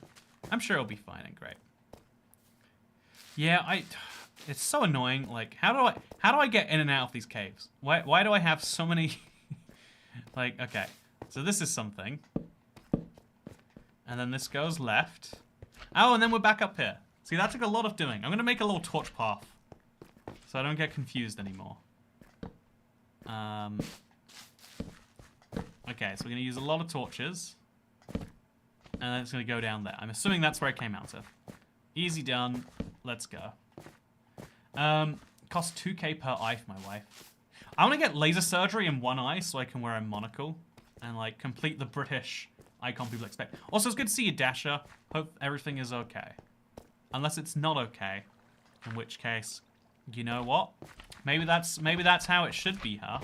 I'm sure it'll be fine and great. Yeah, it's so annoying. Like, how do I get in and out of these caves? Why do I have so many? Like, okay, so this is something, and then this goes left. Oh, and then we're back up here. See, that took a lot of doing. I'm gonna make a little torch path, so I don't get confused anymore. Okay, so we're going to use a lot of torches. And then it's going to go down there. I'm assuming that's where it came out of. Easy done. Let's go. Cost 2k per eye for my wife. I want to get laser surgery in one eye so I can wear a monocle. And, like, complete the British icon people expect. Also, it's good to see you, Dasher. Hope everything is okay. Unless it's not okay. In which case, you know what? Maybe that's how it should be, huh?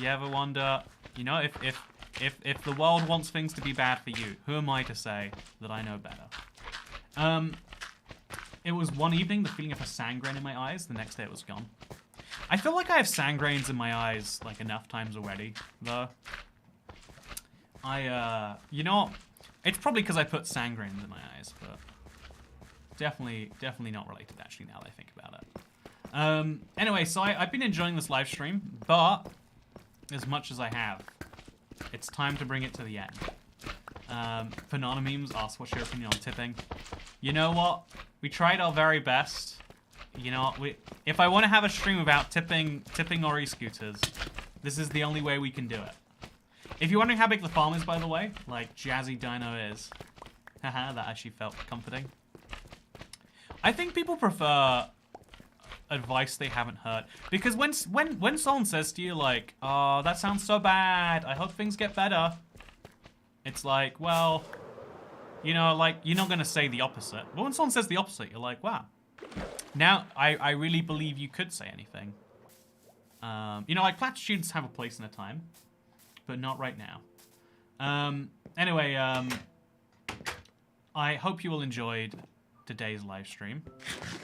You ever wonder, you know, if the world wants things to be bad for you, who am I to say that I know better? It was one evening, the feeling of a sand-grain in my eyes, the next day it was gone. I feel like I have sand-grains in my eyes, like, enough times already, though. You know, it's probably because I put sand-grains in my eyes, but definitely not related, actually, now that I think about it. Anyway, so I've been enjoying this live stream, but as much as I have, it's time to bring it to the end. Banana memes asked, what's your opinion on tipping? You know what? We tried our very best. You know, if I want to have a stream without tipping or e-scooters, this is the only way we can do it. If you're wondering how big the farm is, by the way, like Jazzy Dino is, haha, that actually felt comforting. I think people prefer advice they haven't heard, because when someone says to you like, oh, that sounds so bad, I hope things get better, it's like, well, you know, like, you're not gonna say the opposite. But when someone says the opposite, you're like, wow, now I really believe you could say anything. You know, like, platitudes have a place and a time, but not right now. Anyway, I hope you all enjoyed today's live stream.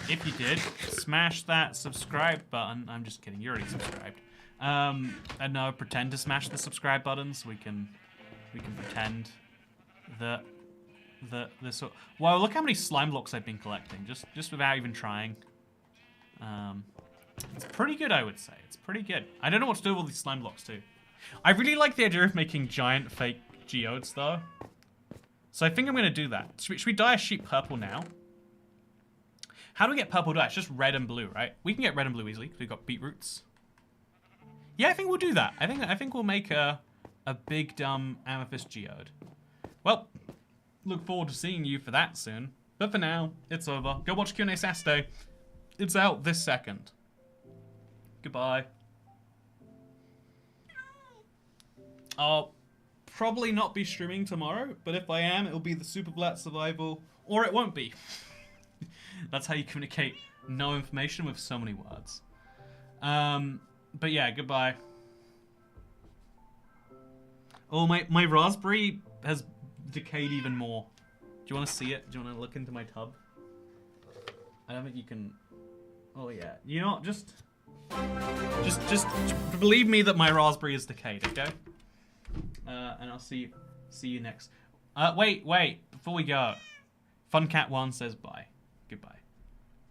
If you did, smash that subscribe button. I'm just kidding, you're already subscribed. And no, pretend to smash the subscribe button so we can pretend that this. Wow, look how many slime blocks I've been collecting just without even trying. It's pretty good, I would say. It's pretty good. I don't know what to do with all these slime blocks too. I really like the idea of making giant fake geodes though. So I think I'm gonna do that. Should we dye a sheep purple now? How do we get purple dye? It's just red and blue, right? We can get red and blue easily because we've got beetroots. Yeah, I think we'll do that. I think we'll make a big dumb amethyst geode. Well, look forward to seeing you for that soon. But for now, it's over. Go watch Q&A Saturday. It's out this second. Goodbye. I'll probably not be streaming tomorrow, but if I am, it'll be the Super Blatt Survival, or it won't be. That's how you communicate no information with so many words. But yeah, goodbye. Oh, my raspberry has decayed even more. Do you want to see it? Do you want to look into my tub? I don't think you can... Oh yeah, you know what, just believe me that my raspberry is decayed, okay? And I'll see you next. Wait, before we go. Funcat1 says bye. Goodbye.